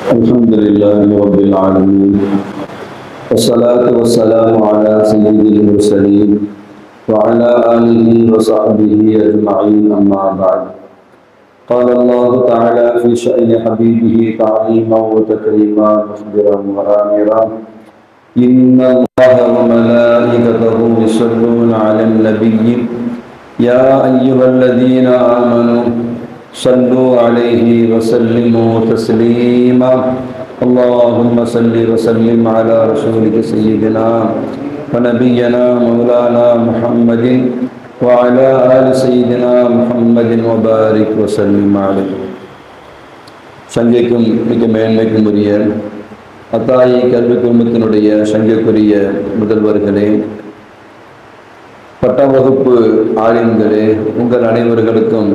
الحمد لله رب العالمين والصلاة والسلام على سيد المرسلين وعلى آله وصحبه أجمعين أما بعد قال الله تعالى في شأن حبيبه تعليما وتكريما مخبرا وآمرا إن الله وملائكته يصلون على النبي يا أيها الذين آمنوا صلوا عليه وسلموا تسليما اللهم صل وسلم على رسولك سيدنا ونبينا مولانا محمد وعلى آل سيدنا محمد وبارك وسلم عليه. சங்கைக்கும் மிக மேன்மைக்கும் உரிய அத்தாயி கல்வி குழுமத்தினுடைய சங்கைக்குரிய முதல்வர்களே, பட்டாம் வகுப்பு ஆலிம்களே, உங்கள் அனைவர்களுக்கும்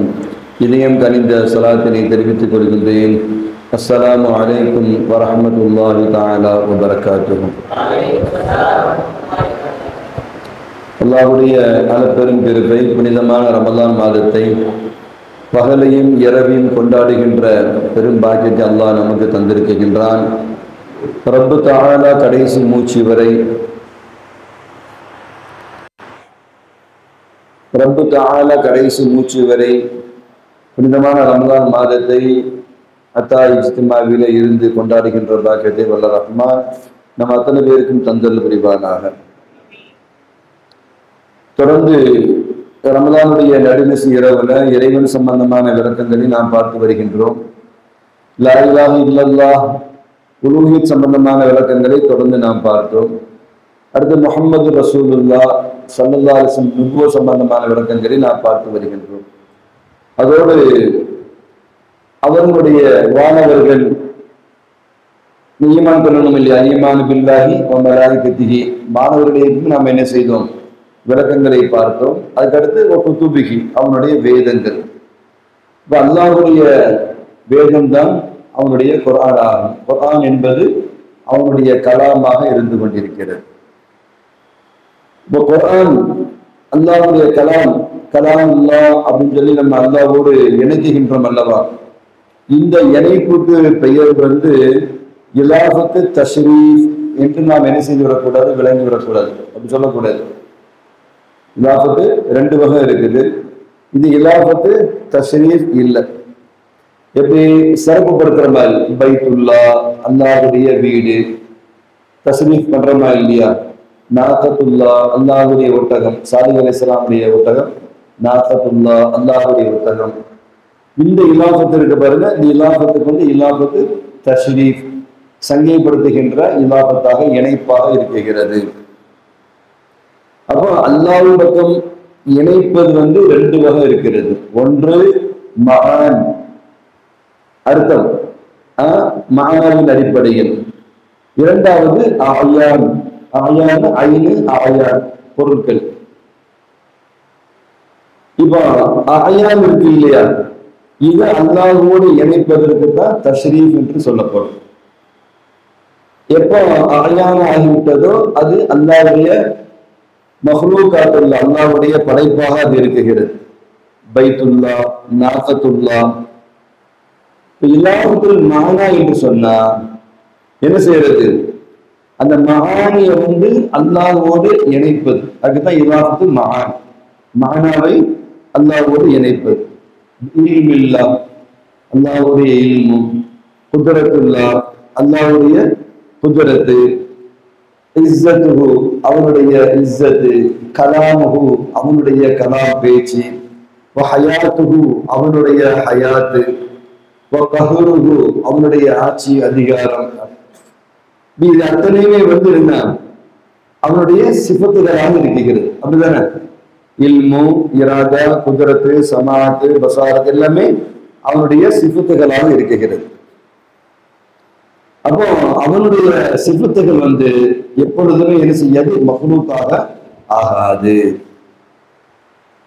இதயம் கனிந்த சலாத்தினை தெரிவித்துக் கொள்கின்றேன். அஸ்ஸலாமு அலைக்கும் வரஹ்மத்துல்லாஹி தஆலா வபரகாத்துஹு. அல்லாஹ்வுடைய அளப்பெரும் கிருபை புனிதமான ரமலான் மாதத்தை பகலையும் இரவையும் கொண்டாடுகின்ற பெரும் பாக்கியத்தை அல்லாஹ் நமக்கு தந்திருக்கின்றான். ரப்பு தஆலா கடைசி மூச்சு வரை புனிதமான ரமலான் மாதத்தை அத்தாய் இஜ்திமாவில இருந்து கொண்டாடுகின்ற பாக்கியத்தை வல்ல ரஹ்மான் நம் அத்தனை பேருக்கும் தந்தல் புரிவானாக. தொடர்ந்து ரமலானுடைய நடுநிசி இரவுல இறைவன் சம்பந்தமான விளக்கங்களை நாம் பார்த்து வருகின்றோம். லா இலாஹ இல்லல்லாஹ் உலூஹியத் சம்பந்தமான விளக்கங்களை தொடர்ந்து நாம் பார்த்தோம். அடுத்து முஹம்மது ரசூலுல்லாஹ் ஸல்லல்லாஹு அலைஹி வஸல்லம் நுபுவ சம்பந்தமான விளக்கங்களை நாம் பார்த்து வருகின்றோம். அதோடு அவர்களுடைய வானவர்கள் ஈமான் கொள்ளணும் இல்லையா, ஈமான் பில்லாஹி வ மலாயிகத்திஹி, மாணவர்களுக்கு நாம் என்ன செய்தோம், விளக்கங்களை பார்த்தோம். அதுக்கடுத்து குதுபிஹி, அவனுடைய வேதங்கள். இப்போ அல்லாஹ்வுடைய வேதம் தான் அவனுடைய குர்ஆன் ஆகும். குர்ஆன் என்பது அவனுடைய கலாமாக இருந்து கொண்டிருக்கிறது. இப்போ குர்ஆன் அல்லாஹ்வுடைய கலாம் அல்லாஹ் அப்படின்னு சொல்லி நம்ம அல்லாஹ்வோடு இணைக்குகின்றோம் அல்லவா. இந்த இணைப்புக்கு பெயர் இலாஃபத்து தஷ்ரீஃப் என்று நாம் என்ன செய்து விடக்கூடாது, விளங்கி விடக்கூடாது, அப்படி சொல்லக்கூடாது. இலாஃபத்து ரெண்டு வகை இருக்குது. இது இலாஃபத்து தஷ்ரீஃப் இல்லை. எப்படி சிறப்புப்படுத்துற மாதிரி பைத்துல்லா அல்லாஹ்வுடைய வீடு தஷ்ரீஃப் பண்றோமா இல்லையா. நாகத்துல்லா அல்லாஹ்வுடைய ஒட்டகம், சாலிஹ் அலைஹிஸ்ஸலாமுடைய ஒட்டகம் நாகத்துல்லா அல்லாஹ்வுடைய ஒட்டகம். இந்த இலாஃபத்து இருக்கு பாருங்க, இந்த இலாஃபத்துக்கு இலாஃபத்து தஷ்ரீஃப், சங்கைப்படுத்துகின்ற இலாஃபத்தாக இணைப்பாக இருக்கிறது. அப்போ அல்லாஹ் பக்கம் இணைப்பது ரெண்டு வகை இருக்கிறது. ஒன்று மகான் அர்த்தம், மகானின் அடிப்படையில். இரண்டாவது ஆயான், ஆயான ஐனு ஆயான் பொருட்கள். இப்போ ஆயான் இருக்கு இல்லையா, இது அல்லாஹ்வோடு இணைப்பதற்கு தான் தஷ்ரீஃப் என்று சொல்லப்படும். எப்போ ஆயான ஆகிவிட்டதோ அது அல்லாஹ்வுடைய மஹ்லூகாத்துல்ல, அல்லாஹ்வுடைய படைப்பாக அது இருக்குகிறது. பைத்துல்லா, நாகத்துல்லா. இலாஹத்துல் மானா என்று சொன்னா என்ன செய்யறது, அந்த மகானிய அல்லாஹ்வோடு இணைப்பது, அதுதான் இலாஹத்துல் மகான், மானாவை அல்லாஹ்வோடு இணைப்பது. இல்மில்லா அல்லாஹ்வுடைய இல்மு, குத்ரத்துல்லா அல்லாஹ்வுடைய குத்ரத்து, இஸ்ஸத்துஹு அவனுடைய இஸ்ஸத்து, கலாமுஹு அவனுடைய கலாம் பேச்சு, வ ஹயாத்துஹு அவனுடைய ஹயாத்து, வ கஹ்ருஹு அவனுடைய ஆட்சி அதிகாரம். இது அத்தனையுமே என்ன, அவனுடைய சிஃபத்துகளாக இருக்கிறது. அப்படிதானே? இல்மு, இராதா, குத்ரத்து, சமாத்து, பசாரத் எல்லாமே அவனுடைய சிஃபத்துகளாக இருக்கிறது. அப்போ அவனுடைய சிஃபத்துகள் எப்பொழுதுமே என்ன செய்யாது, மக்லூக்காக ஆகாது.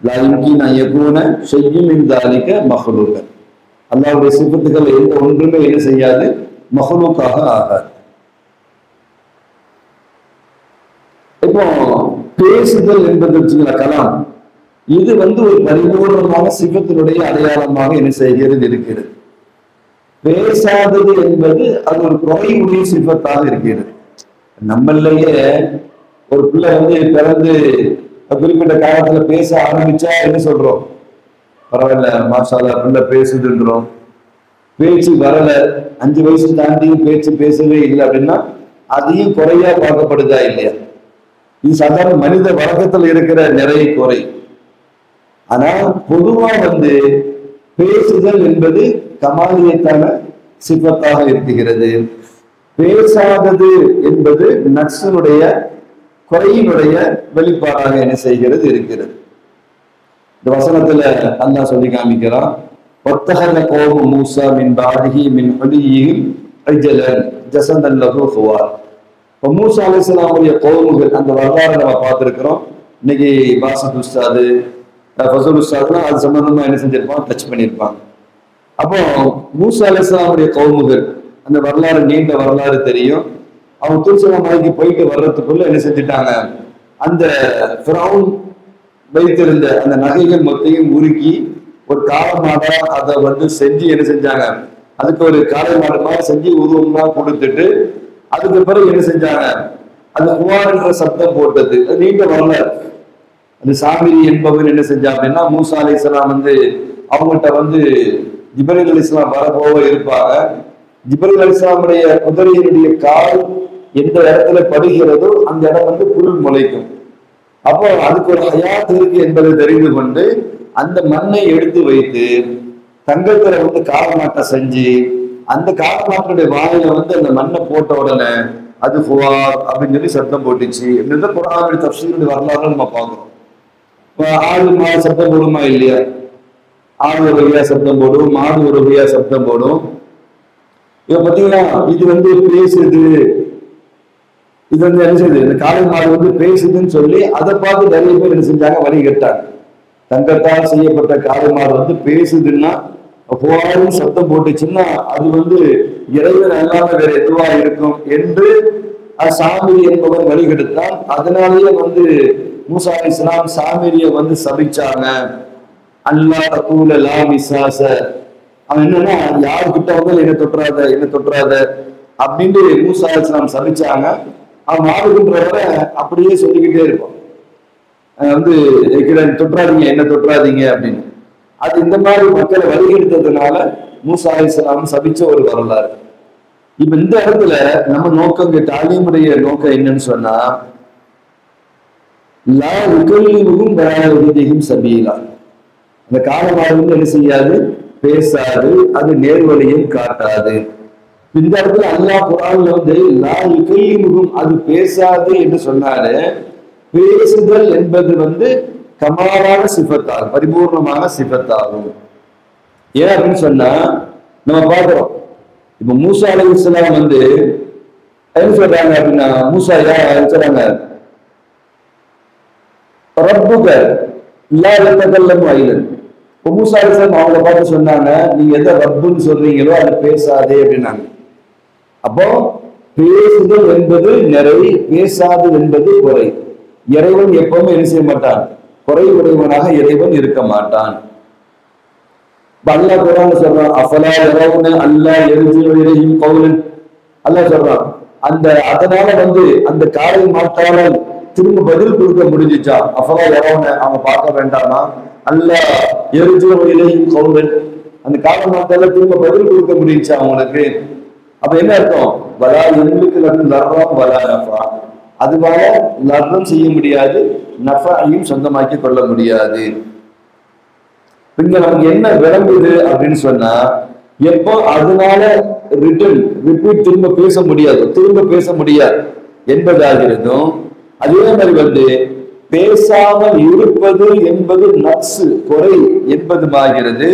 லா யும்கின் அன் யகூன ஷைஉன் மின் தாலிக மக்லூகன். அல்லாஹ்வுடைய சிஃபத்துகள் எந்த ஒன்றுமே என்ன செய்யாது, மக்லூக்காக ஆகாது. இப்போ பேசுதல் என்பது கலாம், இது ஒரு பரிபூர்ணமான சிவத்தினுடைய அடையாளமாக என்ன செய்கிறது இருக்கிறது. பேசாதது என்பது அது ஒரு குறைவுடைய சிபத்தாக இருக்கிறது. நம்மளையே ஒரு பிள்ளை வந்து பிறந்து குறிப்பிட்ட காலத்துல பேச ஆரம்பிச்சா என்ன சொல்றோம்? பரவாயில்ல, மாஷால்லா பிள்ளை பேசுதுன்றோம். பேச்சு வரல, 5 வயசு தாண்டியும் பேச்சு பேசவே இல்லை அப்படின்னா அதையும் குறையா பார்க்கப்படுதா இல்லையா? இது சாதாரண மனித வழக்கத்துல இருக்கிற நிறைய குறை. ஆனா பொதுவா வந்து பேசுதல் என்பது கமாலியத்தான சிபத்தாக இருக்கிறது. பேசாதது என்பது நக்சனுடைய குறையினுடைய வெளிப்பாடாக என்ன செய்கிறது இருக்கிறது. இந்த வசனத்துல அல்லாஹ் சொல்லி காமிக்கிறான், வத்தஹல கௌமு மூஸா மின் பாதிஹி மின் ஹுலியிஹிம் அஜலன் ஜஸதன் லஹு ஹுவார். இப்போ மூஸா அலைஹிஸ்ஸலாமுடைய கௌமுகள் அந்த வரலாறு நம்ம பார்த்துருக்கிறோம். இன்னைக்கு பாசித் உஸ்தாது, ஃபசல் உஸ்தாதுலாம் அது சம்பந்தமா என்ன செஞ்சிருப்பாங்க, டச் பண்ணியிருப்பாங்க. அப்போ மூஸா அலைஹிஸ்ஸலாமுடைய கௌமுகள் அந்த வரலாறு, நீண்ட வரலாறு தெரியும். அவங்க தூர்சலா மலைக்கு போயிட்டு வர்றதுக்குள்ள என்ன செஞ்சுட்டாங்க, அந்த ஃபிரௌன் வைத்திருந்த அந்த நகைகள் மொத்தையும் உருக்கி ஒரு காளை மாடா அதை வந்து செஞ்சு என்ன செஞ்சாங்க, அதுக்கு ஒரு காளை மாடு மாதிரி செஞ்சு உருவம்லாம் கொடுத்துட்டு அதுக்கு பிறகு என்ன செஞ்சாங்க, அது ஹுவார் என்ற சப்தம் போட்டது. அது நீண்ட வரலாறு. அந்த சாமிரி என்பவர் என்ன செஞ்சா அப்படின்னா, மூஸா அலைஹிஸ்ஸலாம் வந்து அவங்கள்ட்ட வந்து ஜிப்ரீல் அலைஹிஸ்ஸலாம் வரப்போக இருப்பாங்க. ஜிப்ரீல் அலைஹிஸ்ஸலாமுடைய குதிரையினுடைய கால் எந்த இடத்துல படுகிறதோ அந்த இடம் வந்து புல் முளைக்கும். அப்போ அதுக்கு ஒரு ஹயாத் இருக்கு என்பதை தெரிந்து கொண்டு அந்த மண்ணை எடுத்து வைத்து தங்கத்துல வந்து காலமாட்டை செஞ்சு அந்த காலமாட்டுடைய வாயில வந்து அந்த மண்ணை போட்ட உடனே அது ஹுவார் அப்படின்னு சொல்லி சத்தம் போட்டுச்சு. இந்த குர்ஆனுடைய தஃப்சீருடைய வரலாறு நம்ம பார்க்கிறோம். ஆடு மாடு சத்தம் போடுமா இல்லையா? ஆடு ஒரு வகையா சத்தம் போடும், மாடு ஒரு வகையா சத்தம் போடும். இப்ப பாத்தீங்கன்னா இது வந்து பேசுது, இது வந்து என்ன செய்யுது, இந்த காளை மாடு வந்து பேசுதுன்னு சொல்லி அதை பார்த்து நிறைய பேர் என்ன செஞ்சாங்க, வழி கேட்டாங்க. தங்கத்தால் செய்யப்பட்ட காளை மாடு வந்து பேசுதுன்னா, ஹுவாரும் சத்தம் போட்டுச்சுன்னா அது வந்து இறைவன் அல்லாம வேற எதுவா இருக்கும் என்று சாமிரி என்பவர் வழிகெடுத்தான். அதனாலேயே வந்து மூஸா அலைஹிஸ்ஸலாம் சாமிரிய வந்து சபிச்சாங்க. அல்லா தகூல லா மிஸாஸ, அவன் என்னன்னா யாருக்கிட்ட வந்து என்ன தொற்றாத அப்படின்னு மூஸா அலைஹிஸ்ஸலாம் சபிச்சாங்க. அவன் ஆடுகின்றவரை அப்படியே சொல்லிக்கிட்டே இருப்பான், வந்து தொற்றாதீங்க, என்ன தொற்றாதீங்க அப்படின்னு. அது இந்த மாதிரி மக்களை வழிகெடுத்ததுனால மூஸா அலைஹிஸ்ஸலாம் சபிச்ச ஒரு வரலாறு. இப்ப இந்த இடத்துல நம்ம நோக்கம், தாலீமுடைய நோக்கம் என்னன்னு சொன்னா, லா யுகல்லிமுஹும் வலா யஹ்திஹிம் சபீலா. அந்த காலமாடு வந்து என்ன செய்யாது, பேசாது, அது நேர்வழியும் காட்டாது. இந்த இடத்துல அல்லாஹ் குர்ஆன்ல வந்து லா யுகல்லிமுஹும், அது பேசாது என்று சொன்னாலே பேசுதல் என்பது வந்து கமாலான சிஃபத்தாகும், பரிபூர்ணமான சிஃபத்தாகும். ஏன் அப்படின்னு சொன்னா நம்ம பார்க்கிறோம், இப்ப மூஸா அலைஹிஸ்ஸலாம் வந்து என்ன சொல்றாங்க அப்படின்னா, மூஸா சொல்றாங்க ரப்புக லா யதகல்லமு ஐலன். இப்போ மூஸா அலைஹிஸ்ஸலாம் அவங்க பார்த்து சொன்னாங்க, நீங்க எதை ரப்புன்னு சொல்றீங்களோ அது பேசாதே அப்படின்னாங்க. அப்போ பேசுதல் என்பது நிறை, பேசாது என்பது குறை. இறைவன் எப்பவுமே என்ன செய்ய மாட்டான், குறை உடையவனாக இறைவன் இருக்க மாட்டான். அல்லாஹ் குர்ஆன்ல சொல்றான், அஃபலா யரவுன அல்லா யர்ஜிஉ இலைஹிம் கௌலன். அல்லாஹ் சொல்றான், அந்த அதனால வந்து அந்த காலை மாட்டால திரும்ப பதில் கொடுக்க முடிஞ்சிச்சா? அஃபலா யரவுன, அவங்க பார்க்க வேண்டாமா? அல்லாஹ் யர்ஜிஉ இலைஹிம் கௌலன், அந்த காலை மாட்டால திரும்ப பதில் கொடுக்க முடிஞ்சிச்சா அவங்களுக்கு? அப்ப என்ன அர்த்தம், வலா எங்களுக்கு லர்ரம் வலா நஃபா, அதுவால லர்ரம் செய்ய முடியாது, நஃபாயும் சொந்தமாக்கி கொள்ள முடியாது. இங்க நமக்கு என்ன விளங்குது அப்படின்னு சொன்னா, எப்போ அதனால ரிப்பீட் திரும்ப பேச முடியாது என்பதாகிறதும், அதே மாதிரி வந்து பேசாமல் இருப்பது என்பது நக்சு, குறை என்பதுமாகிறது.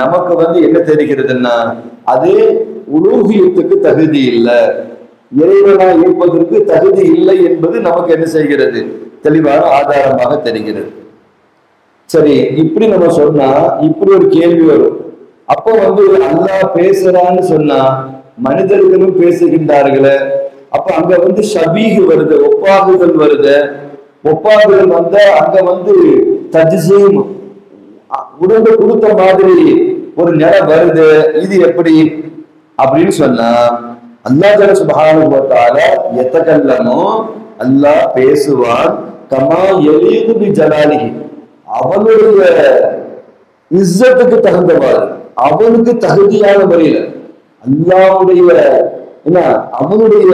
நமக்கு வந்து என்ன தெரிகிறதுன்னா, அதே உலூஹியத்துக்கு தகுதி இல்லை, இறைவனா இருப்பதற்கு தகுதி இல்லை என்பது நமக்கு என்ன செய்கிறது, தெளிவான ஆதாரமாக தெரிகிறது. சரி, இப்படி நம்ம சொன்னா இப்படி ஒரு கேள்வி வரும். அப்போ வந்து அல்லாஹ் பேசுறான்னு சொன்னா மனிதர்களும் பேசுகின்றார்களே, அப்ப அங்க வந்து ஷபீஹ் வருது, ஒப்பாகுதல் வருது. ஒப்பாகுதல் வந்தா அங்க வந்து தஜ்ஸீம், உடம்பு கொடுத்த மாதிரி ஒரு நிலை வருது, இது எப்படி அப்படின்னு சொன்னா அல்லாஹ் ஜல்ல சுப்ஹானஹு வ தஆலா யதகல்லமு, அல்லாஹ் பேசுவான், கமா யலீகு பி ஜலாலிஹி, அவனுடைய இஸ்ஸத்துக்கு தகுந்தவாறு, அவனுக்கு தகுதியான முறையில, அல்லாஹ்வுடைய என்ன அவனுடைய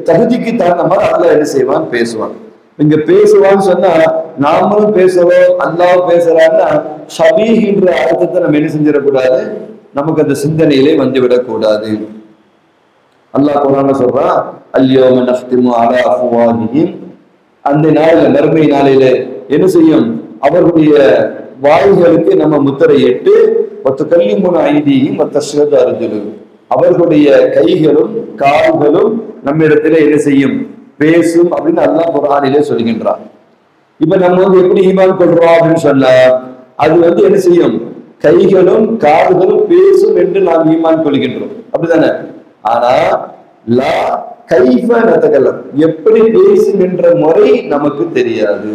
தகுதிக்கு தகுந்த மாதிரி அல்லாஹ் என்ன செய்வான், பேசுவான். இங்க பேசுவான்னு சொன்னா நாமளும் பேசுறோம், அல்லாஹ் பேசுறான்னா ஷபீஹ்ன்ற அர்த்தத்தை நம்ம என்ன செஞ்சிடக்கூடாது, நமக்கு அந்த சிந்தனையிலே வந்துவிடக் கூடாது. அல்லாஹ் குர்ஆன்ல சொல்றான், அல்யௌம நஃப்திமு அலா அஃப்வாஹிஹிம், அந்த நாளில மறுமை நாளில என்ன செய்யும், அவர்களுடைய வாய்களுக்கு நம்ம முத்திரையிட்டு, வத்துகல்லிமுன ஐதீஹிம் வதஷ்ஹது அர்ஜுலுஹும், அவர்களுடைய கைகளும் கால்களும் நம்மிடத்திலே என்ன செய்யும், பேசும் அப்படின்னு அல்லாஹ் குர்ஆனிலே சொல்கின்றான். இப்ப நம்ம எப்படி ஈமான் கொள்றோம் அப்படின்னு சொன்னா, அது என்ன செய்யும், கைகளும் கால்களும் பேசும் என்று நாம் ஈமான் கொள்கின்றோம், அப்படிதானே? ஆனா லா கைஃப நதகல்லம், எப்படி பேசும் என்ற முறை நமக்கு தெரியாது.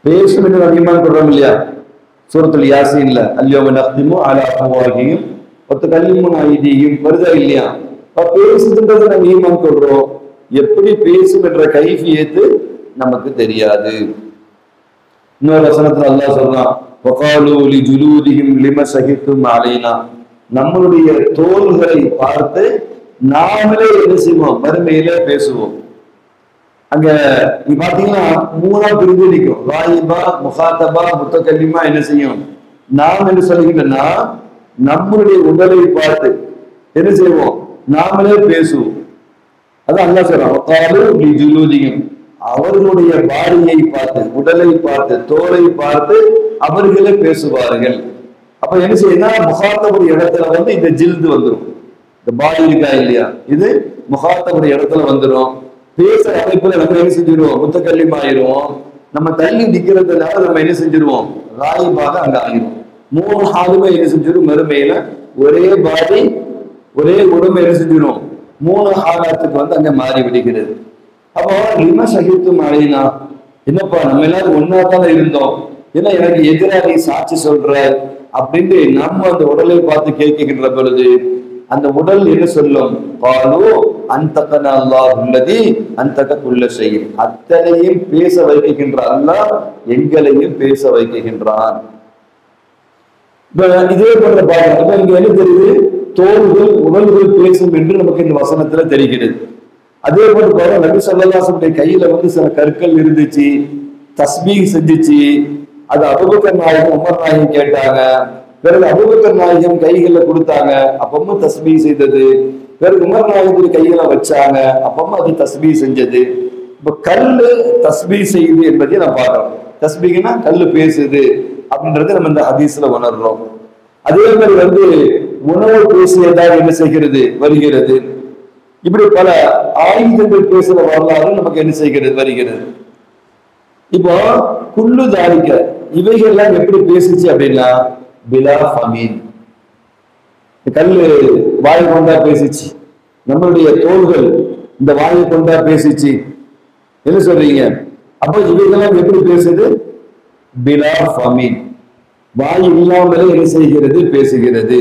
பேசும் என்று நாம் ஈமான் கொள்றோம் இல்லையா? சூரத்துல் யாசீன்ல அல்யௌம நஃப்திமு அலா அஃப்வாஹிஹிம் வத்துகல்லிமுன ஐதீஹிம் வருதா இல்லையா? பேசுகின்றது நம்ம ஈமான் கொள்றோம், எப்படி பேசும் என்ற கைஃபியத்து நமக்கு தெரியாது. இன்னொரு வசனத்துல அல்லாஹ் சொல்றான், வகாலு லிஜுலூதிஹிம் லிம ஷஹிதும் அலைனா, நம்மளுடைய தோள்களை பார்த்து நாமளே என்ன செய்வோம், மறுமையில பேசுவோம். அங்க நீ பாத்தீங்கன்னா மூணா பிரிஞ்சு நிற்கும், வாயிபா முகாத்தபா முத்தகல்லிமா என்ன செய்யும், நாம் என்று சொல்லுகின்றனா நம்மளுடைய உடலை பார்த்து என்ன செய்வோம், நாமளே பேசுவோம். அதான் அல்லாஹ் சொல்றான், வகாலு லிஜுலூதிஹிம், அவர்களுடைய பாடியை பார்த்து, உடலை பார்த்து, தோலை பார்த்து அவர்களே பேசுவார்கள். அப்ப என்ன செய்யுன்னா முகாத்தபுடைய இடத்துல இந்த ஜில்து வந்துடும், இந்த பாடி இருக்கா இல்லையா, இது முகாத்தபுடைய இடத்துல வந்துடும். பேசுற அமைப்புல நம்ம என்ன செஞ்சிருவோம், முத்தக்கல்லிமாயிருவோம். நம்ம தள்ளி நிக்கிறதுனால நம்ம என்ன செஞ்சிருவோம், ராயிபாக அங்க ஆகிரும். மூணு ஹாலுமே என்ன செஞ்சிடும், மறுமையில ஒரே பாடி ஒரே உடம்பு என்ன செஞ்சிடும், மூணு ஹாலாத்துக்கு அங்க மாறி விடுகிறது. அப்போ லிம ஷஹிதும் அலைனா, என்னப்பா நம்ம எல்லாரும் ஒன்னா தானே இருந்தோம், ஏன்னா எனக்கு எதிராக நீ சாட்சி சொல்ற அப்படின்னு நம்ம அந்த உடலை பார்த்து கேட்கின்ற பொழுது அந்த உடல் என்ன சொல்லும், பாலோ அன்தகன அல்லாஹுல்லதி அன்தக குல்ல ஷைஇன், அத்தனையும் பேச வைக்கின்ற அல்லாஹ் எங்களையும் பேச வைக்கின்றான். இதே போன்ற பாருங்க, இங்க என்ன தெரியுது, தோள்கள் உடல்கள் பேசும் என்று நமக்கு இந்த வசனத்துல தெரிகிறது. அதே போல பாருங்க, நபி ஸல்லல்லாஹு அலைஹி வஸல்லம் கையில சில கற்கள் இருந்துச்சு, தஸ்பீஹ் செஞ்சுச்சு. அது அபூபக்கர் நாயகம் உமர் நாயகம் கேட்டாங்க, பிறகு அபூபக்கர் நாயகம் கைகளை கொடுத்தாங்க, அப்பமும் தஸ்பீஹ் செய்தது. பிறகு உமர் நாயகம் கைகளை வச்சாங்க, அப்பமும் அது தஸ்பீஹ் செஞ்சது. இப்ப கல்லு தஸ்பீஹ் செய்யுது என்பதை நான் பார்க்கிறோம். தஸ்பீஹ்னா கல்லு பேசுது அப்படின்றது நம்ம இந்த ஹதீஸ்ல உணர்றோம். அதே மாதிரி உணவு பேசியதாக என்ன செய்கிறது, வருகிறது. இப்படி பல ஆயுதங்கள் பேசுற வரலாறு நமக்கு என்ன செய்கிறது, வருகிறது. இப்போ குல்லு தாரிக்க இவைகள்லாம் எப்படி பேசிச்சு அப்படின்னா, பிலா ஃபமீன், கல்லு வாய் கொண்டா பேசிச்சு, நம்மளுடைய தோள்கள் இந்த வாயை கொண்டா பேசிச்சு, என்ன சொல்றீங்க? அப்ப இவைகள்லாம் எப்படி பேசுது, பிலா ஃபமீன், வாய் இல்லாமலே என்ன செய்கிறது, பேசுகிறது.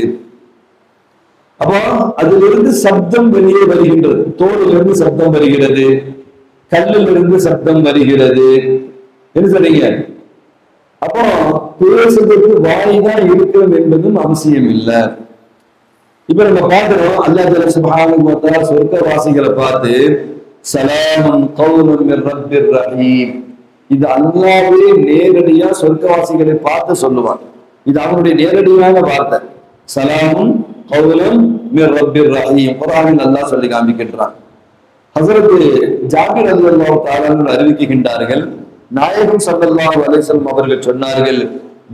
அப்போ அதிலிருந்து சப்தம் வெளியே வருகின்றது, தோளிலிருந்து சப்தம் வருகிறது, கல்லிலிருந்து சப்தம் வருகிறது. என்ன சொல்றீங்க? அப்போ பேசுவதற்கு வாய் தான் இருக்கணும் என்பதும் அவசியம் இல்லை. இப்ப நம்ம பார்க்கிறோம், அல்லாஹ் சுப்ஹானஹு வ தஆலா சொர்க்கவாசிகளை பார்த்து ஸலாமுன் கௌலுன் மிர் ரப்பிர் ரஹீம், இது அல்லாஹ்வே நேரடியா சொர்க்கவாசிகளை பார்த்து சொல்லுவான். இது அவனுடைய நேரடியான வார்த்தை. ஸலாமுன் கௌலுன் மிர் ரப்பிர் ரஹீம் குர்ஆனில் அல்லாஹ் சொல்லி காமிக்கின்றான். ஹஸரத் ஜாபிர் ரலியல்லாஹு தஆலா அறிவிக்கின்றார்கள், நாயகம் ஸல்லல்லாஹு அலைஹி வஸல்லம் அவர்கள் சொன்னார்கள்,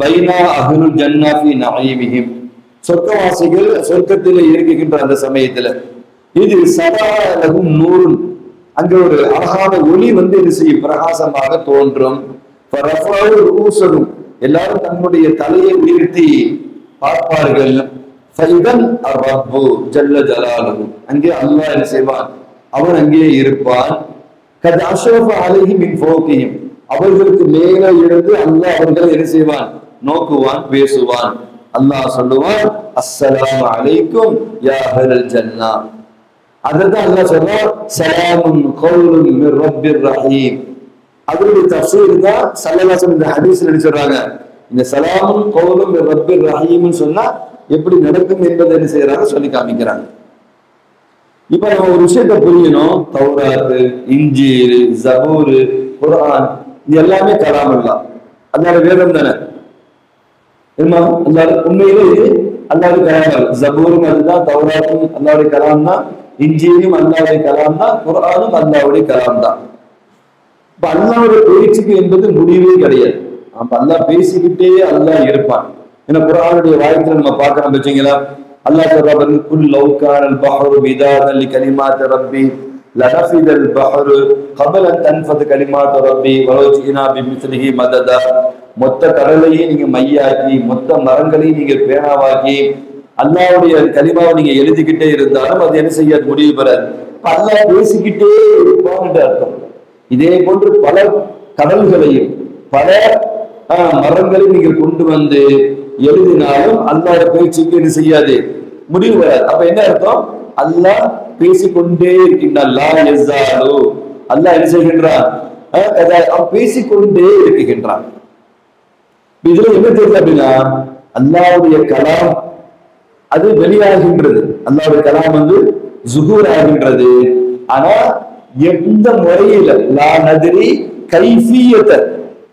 பைனா அஹ்லுல் ஜன்னா ஃபீ நஈமிஹிம், சொர்க்கவாசிகள் சொர்க்கத்திலே இருக்கின்ற அந்த சமயத்துல இது சதா லஹும் நூருன், அங்க ஒரு அழகான ஒளி என்ன செய்யும், பிரகாசமாக தோன்றும். ஃபரஃபஉ ரூஸஹும், எல்லாரும் தன்னுடைய தலையை உயர்த்தி பார்ப்பார்கள். ஃபைதன் அர்-ரப்பு ஜல்ல ஜலாலுஹு, அங்கே அல்லாஹ் என்ன செய்வான், அவன் அங்கே இருப்பான். கத் அஷ்ரஃப அலைஹி மின் ஃபௌகிஹிம், அவர்களுக்கு மேலே இருந்து அல்லாஹ் அவர்களை என்ன செய்வான், நோக்குவான், பேசுவான். அல்லாஹ் சொல்லுவான் அஸ்ஸலாமு அலைக்கும் யா அஹ்லல் ஜன்னா. அதுதான் அல்லாஹ் சொல்றான் ஸலாமுன் கௌலுன் மிர் ரப்பிர் ரஹீம். அதோட தஃசீர் தான் ஸல்லல்லாஹு அலைஹி வஸல்லம் இந்த ஹதீஸ்ல என்ன சொல்றாங்க, இந்த ஸலாமுன் கௌலுன் மிர் ரப்பிர் ரஹீம்னு சொன்னா எப்படி நடக்கும் என்பதை என்ன செய்யறாங்க சொல்லி காமிக்கிறாங்க. இப்ப நம்ம ஒரு விஷயத்தை புரியணும், தௌராத், இன்ஜீல், ஜபூர், குர்ஆன் இது எல்லாமே கலாம் அல்லாஹ், அல்லாஹ்வுடைய வேதம் தானே. உண்மையிலே அல்லாஹ்வுடைய கலாம். ஜபூரும் அதுதான், தௌராத்தும் அல்லாஹ்வுடைய கலாம் தான், இன்ஜீலும் அல்லாஹ்வுடைய கலாம் தான், குர்ஆனும் அல்லாஹ்வுடைய கலாம் தான். இப்ப அல்லாஹ்வுடைய பேச்சுக்கு என்பது முடிவே கிடையாது. அப்ப அல்லாஹ் பேசிக்கிட்டே அல்லாஹ் இருப்பான். ஏன்னா குர்ஆனுடைய வாய்க்குல நம்ம பார்க்கணும் வச்சீங்களா, அல்லாஹ் சொல்றான் குல் லவ் கானல் பஹ்ரு மிதாதன் லிகலிமாத் ரப்பி லனஃபிதல் பஹ்ரு கப்ல அன் தன்ஃபத கலிமாத் ரப்பி வலவ் ஜினா பிமிஸ்லிஹி மததா. மொத்த கடலையும் நீங்க மையாக்கி, மொத்த மரங்களையும் நீங்க பேனாவாக்கி, அல்லாஹ்வுடைய கலிமாவை நீங்க எழுதிக்கிட்டே இருந்தாலும் அது என்ன செய்யாது, முடிவு பெறாது. அல்லாஹ் பேசிக்கிட்டே இருப்பான்னு அர்த்தம். இதே போன்று பல கடல்களையும் பல மரங்களையும் நீங்கள் கொண்டு வந்து எழுதினாலும் அல்லாஹ் பேச்சுக்கு என்ன செய்யாது, முடிவு வராது. அப்ப என்ன அர்த்தம், அல்லாஹ் பேசிக்கொண்டே இருக்கின்றான். லா யஸாலு, அல்லாஹ் என்ன செய்கின்றான், அவன் பேசிக்கொண்டே இருக்குகின்றான். இதுல என்ன தெரியுது அப்படின்னா, அல்லாஹ்வுடைய கலாம் அது வெளியாகின்றது, அல்லாஹ்வுடைய கலாம் வந்து ஸுஹூர் ஆகின்றது. ஆனா எந்த முறையில லா நத்ரி கைஃபியத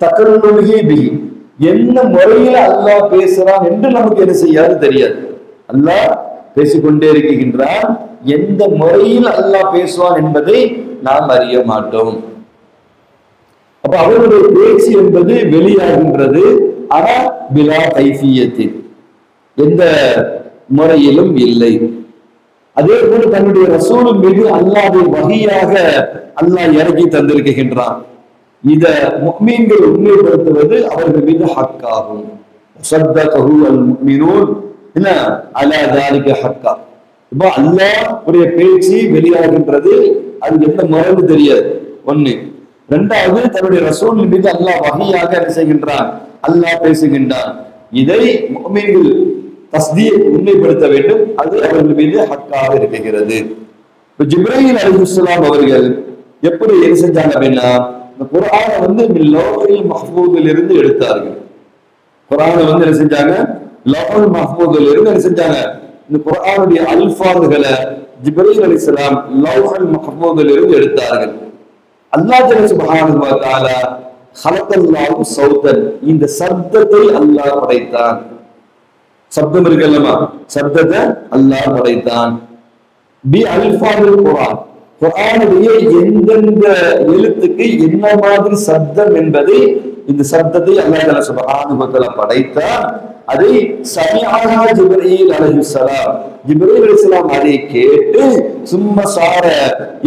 தகல்லுமிஹி பிஹி, என்ன முறையில அல்லாஹ் பேசுறான் என்று நமக்கு என்ன செய்யாது தெரியாது. அல்லாஹ் பேசிக்கொண்டே இருக்கின்றான், எந்த முறையில் அல்லாஹ் பேசுவான் என்பதை நாம் அறிய மாட்டோம். அப்ப அவருடைய பேச்சு என்பது வெளியாகின்றது, ஆனா பிலா கைஃபியத்தின், எந்த முறையிலும் இல்லை. அதே போல தன்னுடைய ரசூலின் மீது அல்லாஹ்வை வஹியாக அல்லாஹ் இறக்கி தந்திருக்கின்றான். இத முஃமின்கள் உண்மைப்படுத்துவது அவர்கள் மீது ஹக்காகும். ஸத்தகஹு அல் முஃமினூன் என்ன அலா ذلك ஹக்கா. இப்போ அல்லாஹ்வுடைய பேச்சு வெளியாகின்றது, அது என்ன முறைன்னு தெரியாது ஒண்ணு. இரண்டாவது, தன்னுடைய ரசூலின் மீது அல்லாஹ் வஹியாக என்ன செய்கின்றான், அல்லாஹ் பேசுகின்றான். இதை முஃமின்கள் தஸ்தீக் உண்மைப்படுத்த வேண்டும், அது அவர்கள் மீது ஹக்காக இருக்கிறது. இப்போ ஜிப்ரீல் அலைஹிஸ்ஸலாம் அவர்கள் எப்படி என்ன செஞ்சாங்க அப்படின்னா, இந்த குர்ஆனை வந்து லௌஹுல் மஹ்ஃபூதில் இருந்து எடுத்தார்கள். குர்ஆனை வந்து என்ன செஞ்சாங்க, லௌஹுல் மஹ்ஃபூதில் இருந்து என்ன செஞ்சாங்க, இந்த குர்ஆனுடைய அல்ஃபாதுகளை ஜிப்ரீல் அலைஹிஸ்ஸலாம் லௌஹுல் மஹ்ஃபூதில் இருந்து எடுத்தார்கள். அல்லாஹ் ஜல்ல சுப்ஹானஹு வ தஆலா ஹலகல்லாஹு ஸௌதன், இந்த சப்தத்தை அல்லாஹ் படைத்தான். சப்தம் இருக்கல்லமா, சப்தத்தை அல்லாஹ் படைத்தான். பி அல்ஃபாதுல் குர்ஆன், குர்ஆனுடைய எந்தெந்த எழுத்துக்கு என்ன மாதிரி சப்தம் என்பதை, இந்த சப்தத்தை அல்லாஹ் தஆலா சுப்ஹானஹு வ தஆலா படைத்தான். அதை சமிஅஹா ஜிப்ரீல் அலைஹிஸ்ஸலாம், ஜிப்ரீல் அலைஹிஸ்ஸலாம் அதை கேட்டு சும்ம சார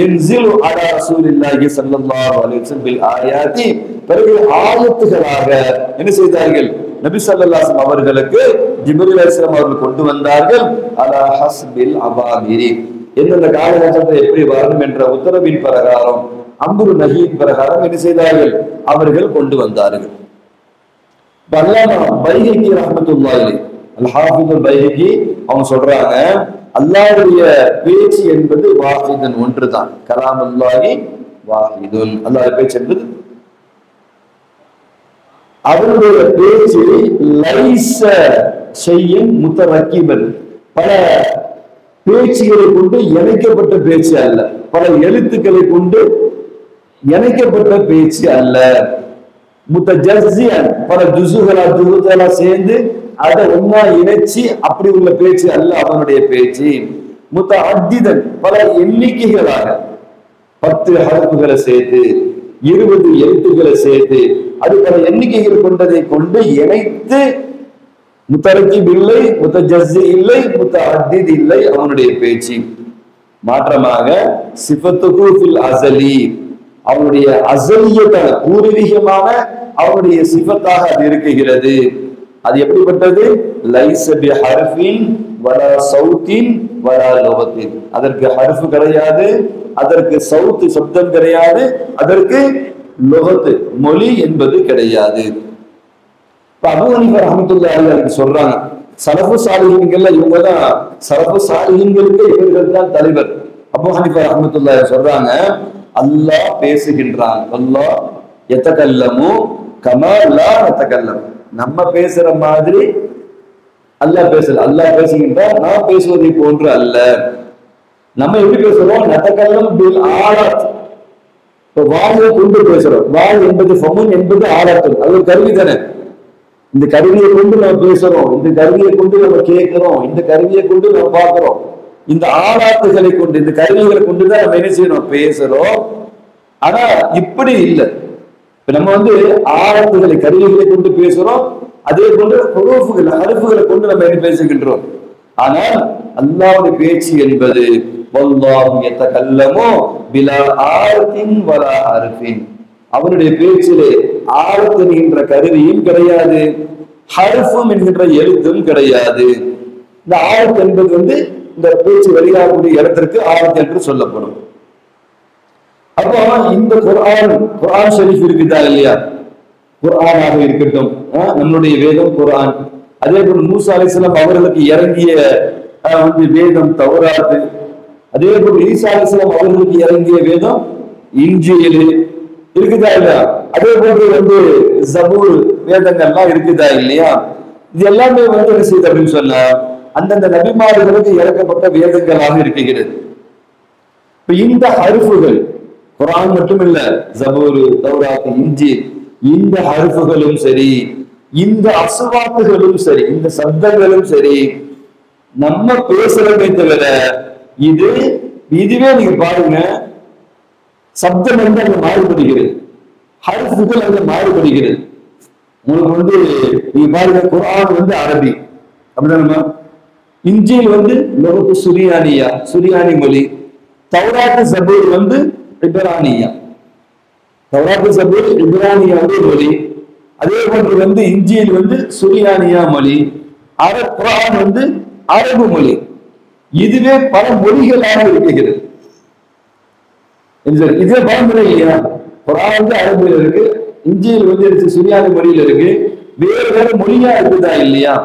யன்ஸிலு அலா ரசூலில்லாஹி ஸல்லல்லாஹு அலைஹி வஸல்லம் பில் ஆயாதி, பிறகு ஆயத்துகளாக என்ன செய்தார்கள், நபி ஸல்லல்லாஹு அலைஹி வஸல்லம் அவர்களுக்கு ஜிப்ரீல் அலைஹிஸ்ஸலாம் அவர்கள் கொண்டு வந்தார்கள். அலா ஹஸ்பில் அவாமிரி, எந்தெந்த காலகட்டத்தில் எப்படி வரணும் என்ற உத்தரவின் பிரகாரம், அம்ரு நஹீன் பிரகாரம் என்ன செய்தார்கள், அவர்கள் கொண்டு வந்தார்கள். அல்லாமா பைஹகி ரஹ்மத்துல்லாஹி அலைஹி, அல் ஹாஃபிதுல் பைஹகி அவங்க சொல்றாங்க, அல்லாஹ்வுடைய பேச்சு என்பது வாஹிதுன், ஒன்றுதான். கலாமுல்லாஹி வாஹிதுன், அல்லாஹ்வுடைய பேச்சு என்பது, அவருடைய பேச்சு லைஸ ஷையன் முத்தரக்கிபன், பல பேச்சுகளை கொண்டு இணைக்கப்பட்ட பேச்சு அல்ல, பல எழுத்துக்களை கொண்டு இணைக்கப்பட்ட பேச்சு அல்ல. முத்தஜஸ்ஸியன், பல ஜுஸுகளா சேர்ந்து அதை ஒன்னா இணைச்சி அப்படி உள்ள பேச்சு அல்ல அவனுடைய பேச்சு. முத்தஅத்திதன், பல எண்ணிக்கைகளாக 10 ஹர்ஃபுகளை சேர்த்து 20 எழுத்துக்களை சேர்த்து அது பல எண்ணிக்கைகள் கொண்டதை கொண்டு இணைத்து, முத்தரக்கிப் இல்லை, முத்தஜஸ்ஸி இல்லை, முத்தஅத்தித் இல்லை அவனுடைய பேச்சு. மாற்றமாக சிஃபத்துஹு ஃபில் அஸலி, அவனுடைய அஸலியத்தான பூர்வீகமான அவனுடைய சிஃபத்தாக அது இருக்கிறது. அது எப்படிப்பட்டது, லைஸ பி ஹர்ஃபின் வலா சௌத்தின் வலா லுகத்தின், அதற்கு ஹர்ஃப் கிடையாது, அதற்கு சௌத் சப்தம் கிடையாது, அதற்கு லுகத் மொழி என்பது கிடையாது. அபூ ஹனீஃபா ரஹ்மத்துல்லாஹி அலைஹி சொல்றாங்க, சலஃபு சாலிஹீன்கள்ல இவங்க தான், சலஃபு சாலிஹீன்களுக்கு இவர்கள் தான் தலைவர். அபூ ஹனீஃபா ரஹ்மத்துல்லாஹி சொல்றாங்க, அல்லாஹ் பேசுகின்றான், அல்லாஹ் யதகல்லமு கமா லா நதகல்லம், நம்ம பேசுற மாதிரி அல்லாஹ் பேசல. அல்லாஹ் பேசுகின்றான், நான் பேசுவதை போன்று அல்ல. நம்ம எப்படி பேசுறோம்? நதகல்லம் பில் ஆலாத், வாயை கொண்டு பேசுறோம். வாய் என்பது ஃபமுன் என்பது ஆலாத்து, அது ஒரு கருவி தானே. இந்த கருவியை கொண்டு நம்ம பேசுறோம், இந்த கருவியை கொண்டு நம்ம கேட்கிறோம், இந்த கருவியை கொண்டு நம்ம பார்க்கிறோம். இந்த ஆலாத்துகளை கொண்டு, இந்த கருவிகளை கொண்டுதான் நம்ம என்ன செய்யணும்? பேசுறோம். ஆனா இப்படி இல்லை. இப்ப நம்ம ஆலாத்துகளை, கருவிகளை கொண்டு பேசுறோம், அதே போன்று ஹுரூஃப்கள், ஹர்ஃப்களை கொண்டு நம்ம என்ன பேசுகின்றோம். ஆனால் அல்லாஹ்வுடைய பேச்சு என்பது வல்லாஹு யதகல்லமு பிலா ஆலத்தின் வலா ஹர்ஃபின், அவருடைய பேச்சிலே ஆலத் என்கின்ற கருவியும் கிடையாது, ஹர்ஃபும் என்கின்ற எழுத்தும் கிடையாது. இந்த ஆலத் என்பது இந்த பேச்சு வெளியாகக்கூடிய இடத்திற்கு ஆலத் என்று சொல்லப்படும். அப்போ இந்த குர்ஆன் ஷரீஃப் இருக்குதா இல்லையா? குர்ஆனாக இருக்கட்டும், நம்மளுடைய வேதம் குர்ஆன், அதே போல மூசா அலைஹிஸ்ஸலாம் அவர்களுக்கு இறங்கிய வேதம் தௌராத், அதே போல ஈசா அலைஹிஸ்ஸலாம் அவர்களுக்கு இறங்கிய வேதம் இன்ஜீல் இருக்குதா இல்லையா? அதே போன்று ஜபூர் வேதங்கள்லாம் இருக்குதா இல்லையா? இது எல்லாமே என்ன செய்யுது அப்படின்னு சொன்னா அந்தந்த நபிமார்களுக்கு இறக்கப்பட்ட வேதங்களாக இருக்கிறது. இப்ப இந்த ஹர்ஃபுகள், குர்ஆன் மட்டும் இல்ல, ஜபூர், தௌராத், இன்ஜீல், இந்த ஹர்ஃபுகளும் சரி, இந்த அஸ்வாத்துகளும் சரி, இந்த சப்தங்களும் சரி, நம்ம பேசுறதை தவிர இதுவே நீங்க பாருங்க, சப்தம் அங்க மாறுபடுகிறது, ஹர்ஃபுகள் அங்க மாறுபடுகிறது. உங்களுக்கு நீங்க பாருங்க, குர்ஆன் அரபி அப்படின்னா, இன்ஜீல் லுகத்து சுரியானியா, சுரியானி மொழி, தௌராத் ஜபூர் இப்ரானியா, தௌராத் ஜபூர் இப்ரானியாவுடைய மொழி, அதே போன்று இன்ஜீல் சுரியானியா மொழி, குர்ஆன் அரபு மொழி. இதுவே பல மொழிகளாக இருக்கிறது. இதுவே பல முறை இல்லையா? குர்ஆன் அரபுல இருக்கு, இன்ஜீல் சுரியானி மொழியில இருக்கு, வேறு வேறு மொழியா இருக்குதா இல்லையா?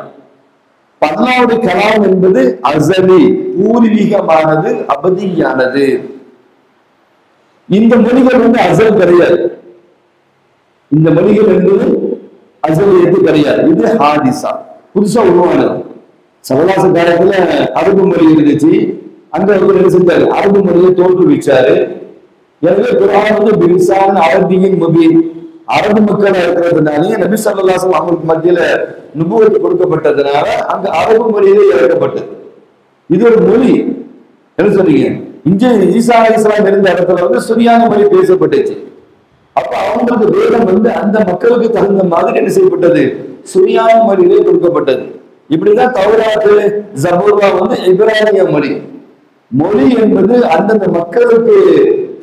அல்லாஹ்வுடைய கலாம் என்பது அஸலி, பூர்வீகமானது, அபதியானது. இந்த மொழிகள் அஸல் கிடையாது. இந்த மொழிகள் என்பது அஸலியத்து கிடையாது. இது ஹாதிஸா, புதுசா உருவானது. சவகாச காலத்துல அரபு மொழி இருந்துச்சு, அங்க என்ன செஞ்சாரு? அரபு மொழியை தோற்றுவிச்சாரு. எனவே குர்ஆன் பிலிசான் அரபியின் முபீன், அரபு மக்களா இருக்கிறதுனாலே நபி ஸல்லல்லாஹு அலைஹி வஸல்லம் அவங்களுக்கு மத்தியில நுபுவத் கொடுக்கப்பட்டதுனால அங்க அரபு மொழியிலே இறக்கப்பட்டது. இது ஒரு மொழி. என்ன சொல்றீங்க? ஈசா அலைஹிஸ்ஸலாம் இருந்த இடத்துல சுரியானி மொழி பேசப்பட்டுச்சு. அப்ப அவங்களுக்கு வேதம் அந்த மக்களுக்கு தகுந்த மாதிரி என்ன செய்யப்பட்டது? சுரியானி மொழியிலே கொடுக்கப்பட்டது. இப்படிதான் தௌராத், ஜபூர்லாம் இப்ரானிய மொழி. மொழி என்பது அந்தந்த மக்களுக்கு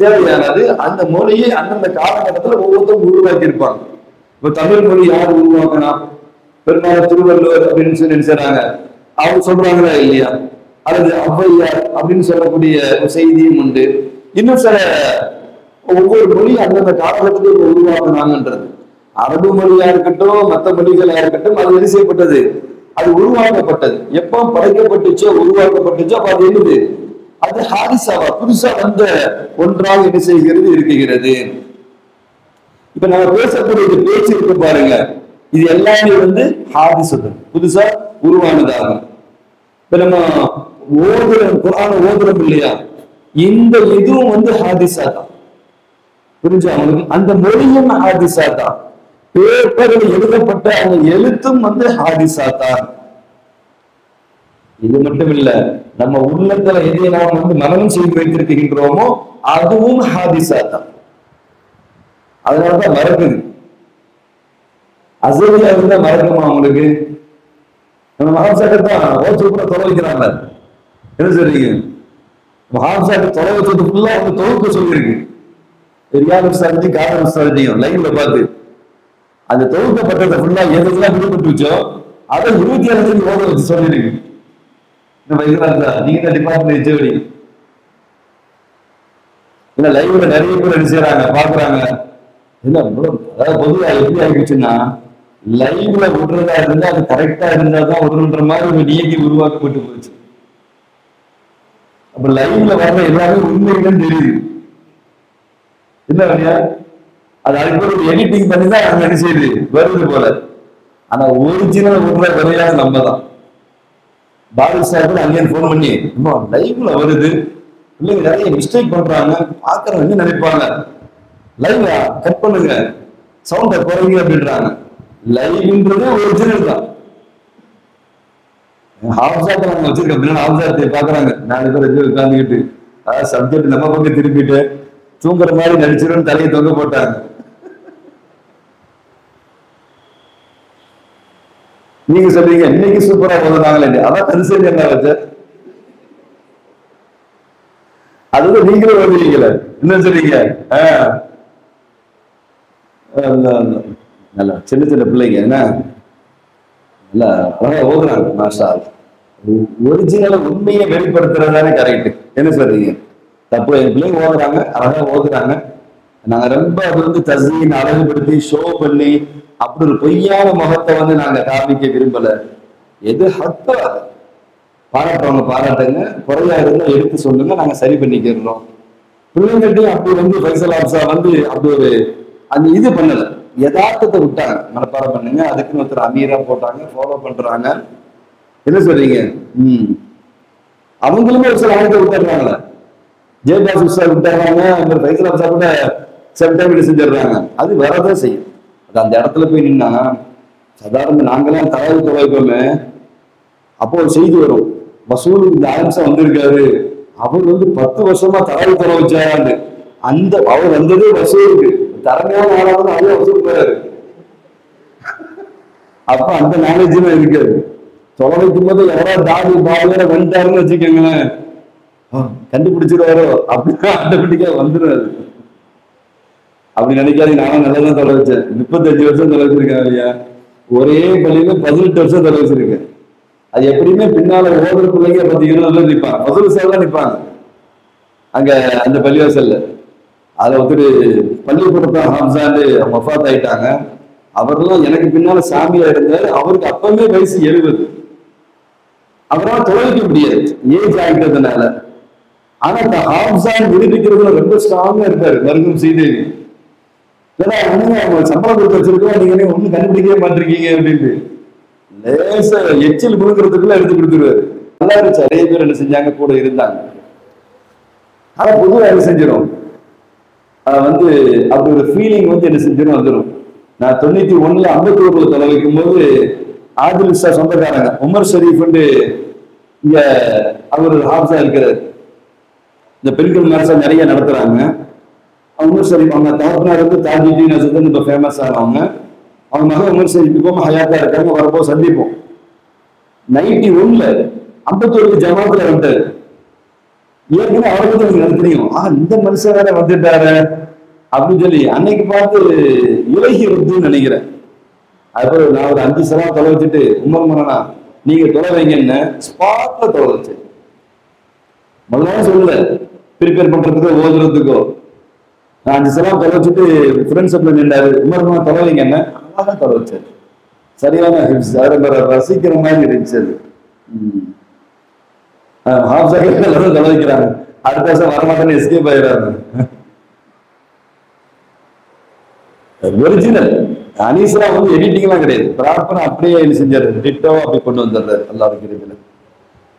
தேவையானது. அந்த மொழியை அந்தந்த காலகட்டத்தில் ஒவ்வொருத்தரும் உருவாக்கி இருப்பாங்க. இப்ப தமிழ் மொழி யார் உருவாக்கினா? பெரும்பாலும் திருவள்ளுவர் அப்படின்னு சொல்லி நினைச்சாங்க. அவங்க சொல்றாங்களா இல்லையா? அல்லது ஔவையார் அப்படின்னு சொல்லக்கூடிய செய்தியும் உண்டு. இன்னும் சில ஒவ்வொரு மொழியும் அந்தந்த காலகட்டத்தில் உருவாக்குனாங்கன்றது. அரபு மொழியா இருக்கட்டும், மற்ற மொழிகளா இருக்கட்டும், அது என்ன செய்யப்பட்டது? அது உருவாக்கப்பட்டது. எப்போ படைக்கப்பட்டுச்சோ, உருவாக்கப்பட்டுச்சோ, அப்ப அது என்னது? அது ஹாதிசாவா, புதுசா வந்த ஒன்றாக என்ன செய்கிறது, இருக்கிறது. இப்ப நம்ம பேசக்கூடிய பேச்சு இருக்கு பாருங்க, இது எல்லாமே ஹாதிசத்து, புதுசா உருவானதாகும். இப்ப நம்ம குர்ஆன் ஓதுறோம் இல்லையா, இந்த இதுவும் ஹாதிசா தான். புரிஞ்சா அவங்களுக்கு? அந்த மொழியும் ஹாதிசா தான். பேப்பரில் எழுதப்பட்ட அந்த எழுத்தும் ஹாதிசா தான். இது மட்டும் இல்ல, நம்ம உள்ளத்துல எதை நாம் மனனம் செய்து வைத்திருக்கின்றோமோ அதுவும் ஹாதிசா தான். அதனாலதான் மறக்குது. அசலியா இருந்தா மறக்குமா உங்களுக்கு? நம்ம மகாசாட்டத்தான் ஓசூப்பர தொலை வைக்கிறாங்க. என்ன சொல்றீங்க? மகாசாட்டு தொலை வச்சது ஃபுல்லா தொகுக்க சொல்லியிருக்கு. ரியாலிட்டி சார்ஜி, காரணம் சார்ஜியும் லைன்ல பார்த்து அந்த தொகுக்கப்பட்டதை ஃபுல்லா எதெல்லாம் விடுபட்டு வச்சோ அதை 27 ஓத வச்சு சொல்லியிருக்கு. நீங்க டிபார்ட்மெண்ட் ஜெவடி இல்ல, லைவ்ல நிறைய பேர் என்ன செய்யறாங்க, பாக்குறாங்க. இல்ல அதாவது பொதுவா எப்படி ஆகிடுச்சுன்னா, லைவ்ல விடுறதா இருந்தா அது கரெக்டா இருந்தா தான் விடுன்ற மாதிரி ஒரு நியதி உருவாக்கப்பட்டு போச்சு. அப்ப லைவ்ல வர்ற எல்லாமே உண்மைகள் தெரியுது. என்ன வழியா அது அதுக்கு ஒரு எடிட்டிங் பண்ணி தான் அது என்ன செய்யுது வருது போல. ஆனா ஒரிஜினல் விடுற வரையான நம்ம தான். பாரதி சார் கூட அங்கேயும் போன் பண்ணி இன்னும் லைவ்ல வருது, பிள்ளைங்க நிறைய மிஸ்டேக் பண்றாங்க, பாக்குறவங்க என்ன நினைப்பாங்க, லைவ்ல கட் பண்ணுங்க, சவுண்ட குறைங்க அப்படின்றாங்க. லைவ்ன்றது ஒரிஜினல் தான். ஹாப்ஸாட்ட நம்ம வச்சிருக்க அப்படின்னா ஹாப்ஸாத்தை பாக்குறாங்க 4 பேர் உட்காந்துக்கிட்டு, அதாவது சப்ஜெக்ட் நம்ம பக்கம் திருப்பிட்டு தூங்குற மாதிரி நடிச்சிடும் தலையை தொங்க போட்டாங்க. நீங்க சொல்றீங்க இன்னைக்கு சூப்பரா போதுனாங்களே, அதான் கன்சல்ட் என்ன வச்ச அதுதான் நீங்களும் வந்துருக்கீங்களே. என்ன சொல்றீங்க? நல்லா சின்ன சின்ன பிள்ளைங்க என்ன நல்லா அழகா ஓதுறாங்க. மாஷா ஒரிஜினல் உண்மையை வெளிப்படுத்துறதுதானே கரெக்ட். என்ன சொல்றீங்க? தப்பு என் பிள்ளைங்க ஓதுறாங்க, அழகா ஓதுறாங்க. நாங்க ரொம்ப அது வந்து தஸ்மீன் அழகுபடுத்தி ஷோ பண்ணி அப்படி ஒரு பொய்யான முகத்தை வந்து நாங்க காமிக்க விரும்பல. எது ஹத்தோ பாராட்டுறவங்க பாராட்டுங்க, குறையா இருந்தா எடுத்து சொல்லுங்க, நாங்க சரி பண்ணிக்கிறோம். பிள்ளைங்கள்ட்டையும் அப்படி வந்து ஃபைசல் ஆப்ஸா வந்து அப்படி ஒரு அந்த இது பண்ணல, யதார்த்தத்தை விட்டாங்க. மனப்பாடம் பண்ணுங்க, அதுக்குன்னு ஒருத்தர் அமீரா போட்டாங்க, ஃபாலோ பண்றாங்க. என்ன சொல்றீங்க? அவங்களுமே ஒரு சில ஆயத்தை விட்டுறாங்களே, ஜெயபாஸ் உஷா விட்டுறாங்க, ஃபைசல் ஆப்ஸா கூட செப்டம்பர் செஞ்சிடுறாங்க. அது வரதான் செய்யும். அது அந்த இடத்துல போய் நின்னா சாதாரண நாங்கெல்லாம் தகவல் தொலைப்போமே, அப்போ ஒரு செய்தி வரும், வசூலுக்கு இந்த ஆயிரம் வந்திருக்காரு, அவர் வந்து 10 வருஷமா தகவல் தொலை வச்சாரு. அந்த அவர் வந்ததே வசூலுக்கு, திறமையான ஆளாவது அதே வசூல் போறாரு. அப்ப அந்த நாலேஜ் இருக்காது. தொலை வைக்கும் போது யாராவது தாடி பாலியர வந்துட்டாருன்னு வச்சுக்கோங்களேன், கண்டுபிடிச்சிருவாரோ அப்படின்னா ஆட்டோமேட்டிக்கா வந்துடுறாரு. அப்படி நினைக்காதீங்க, நானும் நல்லதான் தொலை வச்சேன். 35 வருஷம் தொலை வச்சிருக்கேன் இல்லையா, ஒரே பள்ளியில 18 வருஷம் தொலை வச்சிருக்கேன். அது எப்படியுமே பின்னால ஓடுற பிள்ளைங்க 10 20 பேர் நிற்பாங்க, முதல் சார் தான் நிற்பாங்க அங்க அந்த பள்ளிவாசல்ல. அதுல ஒருத்தர் பள்ளிக்கூடத்தான் ஹம்சான்னு வஃபாத் ஆயிட்டாங்க. அவரெல்லாம் எனக்கு பின்னால சாமியா இருந்தாரு. அவருக்கு அப்பவே வயசு 70. அவரால் தொலைக்க முடியாது ஏஜ் ஆகிட்டதுனால. ஆனா இந்த ஹாப்ஸான் நிரூபிக்கிறதுல ரொம்ப ஸ்ட்ராங்கா இருப்பாரு மருகும் ஸ்ரீதேவி. ஏன்னா அவங்க சம்பளம் கொடுத்து வச்சிருக்கோம், நீங்க ஒண்ணும் கண்டுபிடிக்கவே மாட்டிருக்கீங்க அப்படின்ட்டு லேசா எச்சில் முழுக்கிறதுக்குள்ள எடுத்து கொடுத்துருவாரு. நல்லா இருந்துச்சு. நிறைய பேர் என்ன செஞ்சாங்க, கூட இருந்தாங்க. ஆனா பொதுவாக என்ன செஞ்சிடும் வந்து அப்படி ஒரு ஃபீலிங் வந்து என்ன செஞ்சிடும் வந்துடும். நான் 91ல அம்பத்தூர்ல தொலை வைக்கும் போது ஆதில் உஷா சொந்தக்காரங்க உமர் ஷரீஃப் இங்க அவர் ஹாப்ஸா இருக்கிறார். இந்த பெண்கள் மேரசா நிறைய நடத்துறாங்க. உமர் ஷரீஃப் அவங்க தகப்பனார் வந்து தாஜுதீன் அசத் இப்ப ஃபேமஸ் ஆனவங்க. அவங்க மகன் உமர் ஷரீஃப் இப்போ ஹயாத்தா இருக்காங்க, வரப்போ சந்திப்போம். 91ல அம்பத்தூருக்கு ஜமாத்துல வந்துட்டாரு. ஏற்கனவே அவரை பத்தி எனக்கு நல்லா தெரியும். இந்த மனுஷன் வேற வந்துட்டாரு அப்படின்னு சொல்லி அன்னைக்கு பார்த்து இலகி இருக்குன்னு நினைக்கிறேன். அதுக்கப்புறம் நான் ஒரு 5 சலம் தொலை வச்சுட்டு, உமர் மகனா நீங்க தொலை வைங்கன்னு ஸ்பாட்ல தொலை வச்சேன். முதல்ல சொல்லல ப்ரிப்பேர் பண்றதுக்கோ ஓதுறதுக்கோ. நான் 5 சலம் தொலை வச்சுட்டு ஃப்ரெண்ட்ஸ் நின்றாரு, உமர் மகனா தொலை வைங்கன்னு அழகா தொலை வச்சேன். சரியான ரசிக்கிற மாதிரி இருந்துச்சு அது. தொலை வைக்கிறாங்க, அடுத்த வருஷம் வரமாட்டேன்னு எஸ்கேப் ஆயிடுறாங்க. ஒரிஜினல் அனீஸ்லாம் வந்து எடிட்டிங் எல்லாம் கிடையாது, ப்ராப்பரா அப்படியே செஞ்சாரு, டிட்டோ அப்படி கொண்டு வந்துடுறாரு அல்லாஹ் இருக்கிறதுல.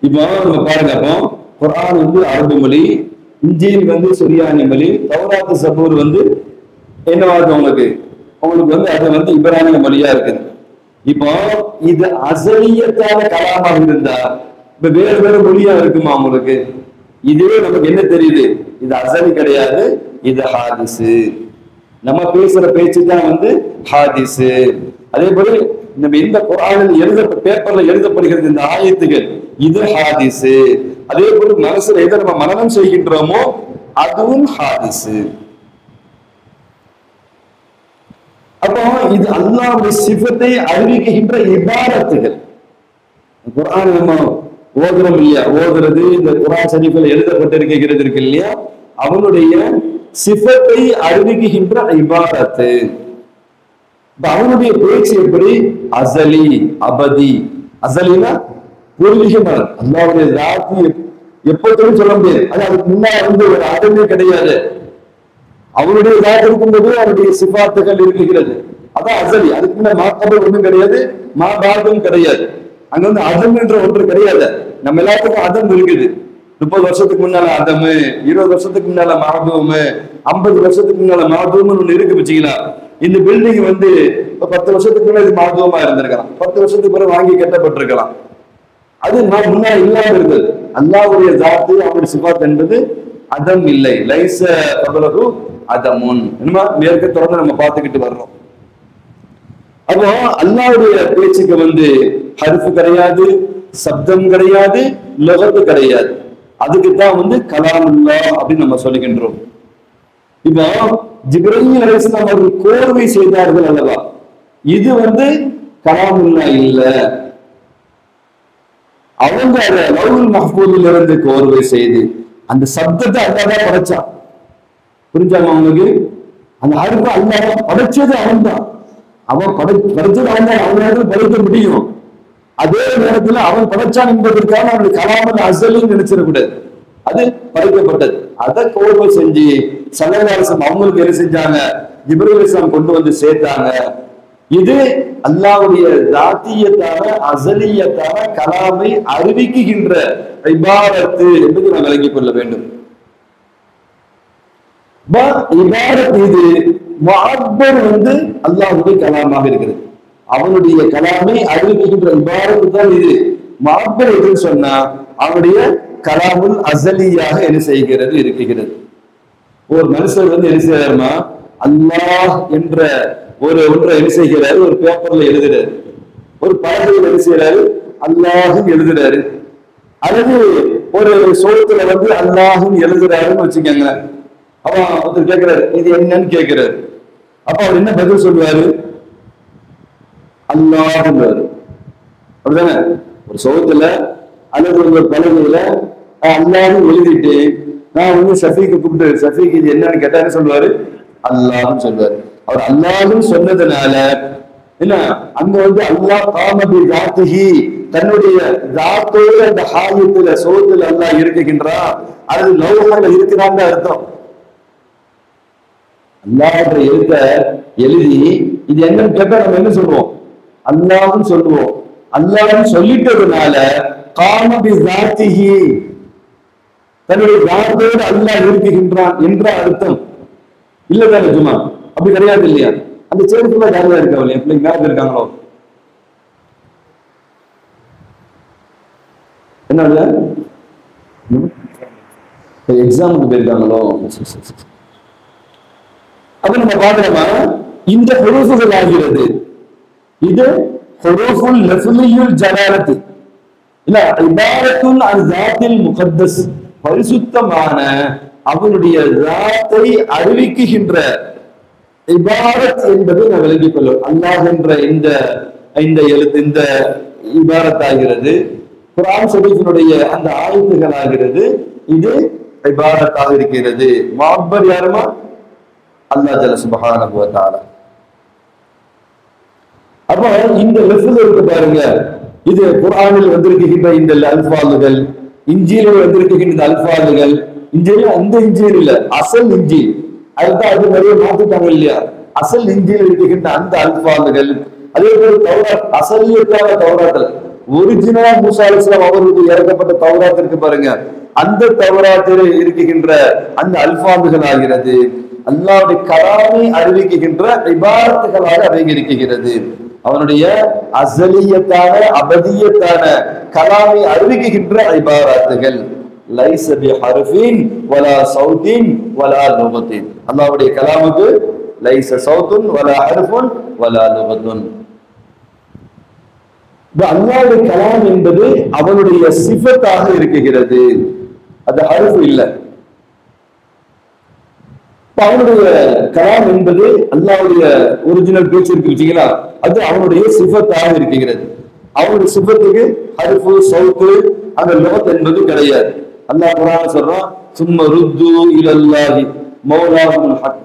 இப்போ நம்ம பாருங்க, அப்போ குர்ஆன் வந்து அரபு மொழி, இன்ஜீல் வந்து சுரியானி மொழி, தௌராத் சபூர் வந்து என்னவாது உங்களுக்கு வந்து அது வந்து இப்ரானிய மொழியா இருக்குது. இப்போ இது அசலியத்தான கலாமாக இருந்தா இப்ப வேறு வேறு மொழியா இருக்குமா உங்களுக்கு? இதுவே நமக்கு என்ன தெரியுது, இது அசலி கிடையாது, இது ஹாதிஸு. நம்ம பேசுற பேச்சு தான் வந்து ஹாதிஸு. அதே போல நம்ம இந்த குர்ஆனில் பேப்பர்ல எழுதப்படுகிறது இந்த ஆயத்துகள், இது ஹாதிஸு. அதே போல மனசுல எதை நம்ம மனனம் செய்கின்றோமோ அதுவும் ஹாதிஸு. அப்போ இது அல்லாஹ்வுடைய சிஃபத்தை அறிவிக்கின்ற இபாரத்துகள். குர்ஆன் நம்ம ஓதுறோம் இல்லையா, ஓதுறது இந்த குர்ஆன் ஷரீஃபில் எழுதப்பட்டிருக்கிறது இருக்கு இல்லையா, அவனுடைய சிஃபத்தை அறிவிக்கின்ற இபாரத்து. அவனுடைய பேச்சு எப்படி? அசலி அபதி. அசலினா பூர்வீகமான அல்லாவுடைய தாத்தி எப்போதும் சொல்ல முடியாது. அது அதுக்கு முன்னாடி வந்து ஒரு அதமே கிடையாது. அவருடைய தாத்து இருக்கும்போது அவருடைய சிபாத்துகள் இருக்குகிறது. அதான் அசலி. அதுக்கு முன்ன மாக்கபல் ஒன்றும் கிடையாது, மாபாகம் கிடையாது. அங்க வந்து அதம் என்ற ஒன்று கிடையாது. நம்ம எல்லாத்துக்கும் அதம் இருக்குது. 30 வருஷத்துக்கு முன்னால அதமு, 20 வருஷத்துக்கு முன்னால மாதூமு, 50 வருஷத்துக்கு முன்னால மாதூம்னு ஒண்ணு இருக்கு வச்சுங்களா. இந்த பில்டிங் வந்து 10 வருஷத்துக்கு முன்னாடி இது மாதூமா இருந்திருக்கலாம், 10 வருஷத்துக்கு பிறகு வாங்கி கட்டப்பட்டிருக்கலாம். அது முன்னாடி இல்லாம இருந்தது. அல்லாஹ்வுடைய ஜாத்து அவருடைய சிபாத் என்பது அதம் இல்லை. லைஸ கபலஹு அதமுன். என்னமா மேற்க தொடர்ந்து நம்ம பார்த்துக்கிட்டு வர்றோம். அப்போ அல்லாஹ்வுடைய பேச்சுக்கு வந்து ஹர்ஃப் கிடையாது, சப்தம் கிடையாது, லகத்து கிடையாது. அதுக்குதான் வந்து கலாமுல்லாஹ் அப்படின்னு நம்ம சொல்லுகின்றோம். இப்போ ஜிப்ரீல் அலைஹிஸ்ஸலாம் அவர்கள் கோர்வை செய்தார்கள் அல்லவா, இது வந்து கலாமுல்லாஹ் இல்ல. அவங்க லவ்ஹுல் மஹ்பூதில் இருந்து கோர்வை செய்து அந்த சப்தத்தை அல்லாஹ் தான் படைச்சான். புரிஞ்சாமா அவனுக்கு? அந்த ஹர்ஃப் அல்லாஹ் படைச்சது அவன் தான். அவன் படைச்சது அவன் தான். அவனால படைக்க முடியும். அதே நேரத்துல அவன் படைச்சான் என்பதற்காக அவனுடைய கலாமல் அசலின்னு நினைச்சிடக்கூடாது. அது படைக்கப்பட்டது. அதை கோர்வை செஞ்சு சல்லல்லாஹு அவங்களுக்கு என்ன செஞ்சாங்க? ஜிப்ரீல் அலைஹிஸ்ஸலாம் கொண்டு வந்து சேர்த்தாங்க. இது அல்லாஹ்வுடைய தாத்தியத்தான அசலியத்தான கலாமை அறிவிக்குகின்ற இபாரத்து என்பதை நாம் விளங்கிக் கொள்ள வேண்டும். இபாரத் இது முஅப்பர் வந்து அல்லாஹ்வுடைய கலாமாக இருக்கிறது. அவனுடைய கலாமை அறிவிக்கின்ற இபாரத்து தான் இது. முஅப்பர் எதுன்னு சொன்னா அவனுடைய கலாமுல் அசலியாக என்ன செய்கிறது இருக்கிறது. ஒரு மனுஷர் வந்து என்ன செய்யறாருமா, அல்லாஹ் என்ற ஒரு ஒன்றை என்ன செய்கிறாரு, ஒரு பேப்பர்ல எழுதுறாரு, ஒரு பலகையில் என்ன செய்யறாரு, அல்லாஹும் எழுதுறாரு, அல்லது ஒரு சோத்துல வந்து அல்லாஹும் எழுதுறாருன்னு வச்சுக்கோங்க. அவன் ஒருத்தர் கேட்கிறாரு இது என்னன்னு கேட்கிறாரு. அப்ப அவர் என்ன பதில் சொல்லுவாரு? அல்லாஹ்ன்றாரு. அப்படிதானே? ஒரு சோத்துல அல்லது ஒரு பலகையில அல்லாஹும் எழுதிட்டு நான் வந்து ஷஃபீக்கு கூப்பிட்டு ஷஃபீக் இது என்னன்னு கேட்டா என்ன சொல்லுவாரு? அல்லாஹ்னு சொல்லுவாரு. அவர் அல்லாஹ்னு சொன்னதுனால என்ன அங்க வந்து அல்லாஹ் காமபி ஜாத்திஹி தன்னுடைய ஜாத்தோட அந்த ஹாயத்துல சோத்துல அல்லாஹ் இருக்குகின்றான். அது லௌஹ்ல இருக்கிறான்னு அர்த்தம். அல்லாஹ்ன்ற எழுத்த எழுதி இது என்னன்னு கேட்டா நம்ம என்ன சொல்லுவோம்? அல்லாஹ்னு சொல்லுவோம். அல்லாஹ்னு சொல்லிட்டதுனால காமபி ஜாத்திஹி தன்னுடைய ஜாத்தோடு அல்லாஹ் இருக்குகின்றான் என்ற அர்த்தம் இல்லதானே? சும்மா அப்படி கிடையாது இல்லையா? அந்த சேர்ப்புல யாரெல்லாம் இருக்காங்க? என் பிள்ளைங்க யாரு இருக்காங்களோ? என்ன எக்ஸாமுக்கு போயிருக்காங்களோ? அப்ப நம்ம பாக்குறோமா இந்த ஹுரூஃபுகள் ஆகிறது. இது ஹுரூஃபுல் லஃப்லியுல் ஜலாலத்தி இல்ல இபாரத்துன் அன் ஸாத்தில் முகத்தஸ் பரிசுத்தமான அவனுடைய ஸாத்தை அறிவிக்குகின்ற இபாரத் என்பதை நாம் விளங்கிக் கொள்ளும். அல்லாஹ் என்ற இந்த எழுத்து இந்த இபாரத் ஆகிறது. குர்ஆன் ஷரீஃபினுடைய அந்த ஆயத்துகள் ஆகிறது. இது இபாரத்தாக இருக்கிறது. முஅப்பர் யாருமா? அல்லாஹ் ஜல்ல சுப்ஹானஹு வ தஆலா. அப்ப இந்த லஃப்ஸ் இருக்கு பாருங்க, இது குர்ஆனில் வந்திருக்கின்ற இந்த அல்ஃபாதுகள், இன்ஜீலில் வந்திருக்கின்ற இந்த அல்ஃபாதுகள், இன்ஜீல் அந்த இன்ஜீல் இல்ல, அசல் இன்ஜீல். அதுதான் அது நிறைய மாத்திட்டாங்க இல்லையா? அசல் இன்ஜீல் இருக்கின்ற அந்த அல்ஃபாதுகள், அதே போல தௌராத் அசலியத்தான தௌராத்தில் ஒரிஜினலா மூசா அலைஹிஸ்ஸலாம் அவர்களுக்கு இறக்கப்பட்ட தௌராத் இருக்கு பாருங்க, அந்த தௌராத்தில் இருக்கின்ற அந்த அல்ஃபாதுகள் ஆகிறது அல்லாஹ்வுடைய கலாமை அறிவிக்கின்ற இபாரத்துகளாக அடங்கியிருக்கிறது. அவனுடைய அஸலியத்தான அபதியத்தான கலாமை அறிவிக்கின்ற இபாரத்துகள். லைஸ பிஹர்ஃபின் வலா ஸௌத்தின் வலா லுகத்தின். அல்லாஹ்வுடைய கலாமுக்கு லைஸ ஸௌத்துன் வலா ஹர்ஃபுன் வலா லுகத்துன். அல்லாஹ்வுடைய கலாம் என்பது அவனுடைய சிஃபத்தாக இருக்கிறது. அது ஹர்ஃப் இல்ல. அவனுடைய கலாம் என்பது அல்லாஹ்வுடைய ஒரிஜினல் பேச்சு இருக்கு வச்சீங்களா, அது அவனுடைய சிஃபத்தாக இருக்கிறது. அவனுடைய சிஃபத்துக்கு ஹர்ஃபு ஸௌத்து அந்த லுகத் என்பது கிடையாது. அல்லாஹ் குர்ஆன்ல சொல்றான், சும்ம ருத்து இலல்லாஹி மௌலாஹுல் ஹக்.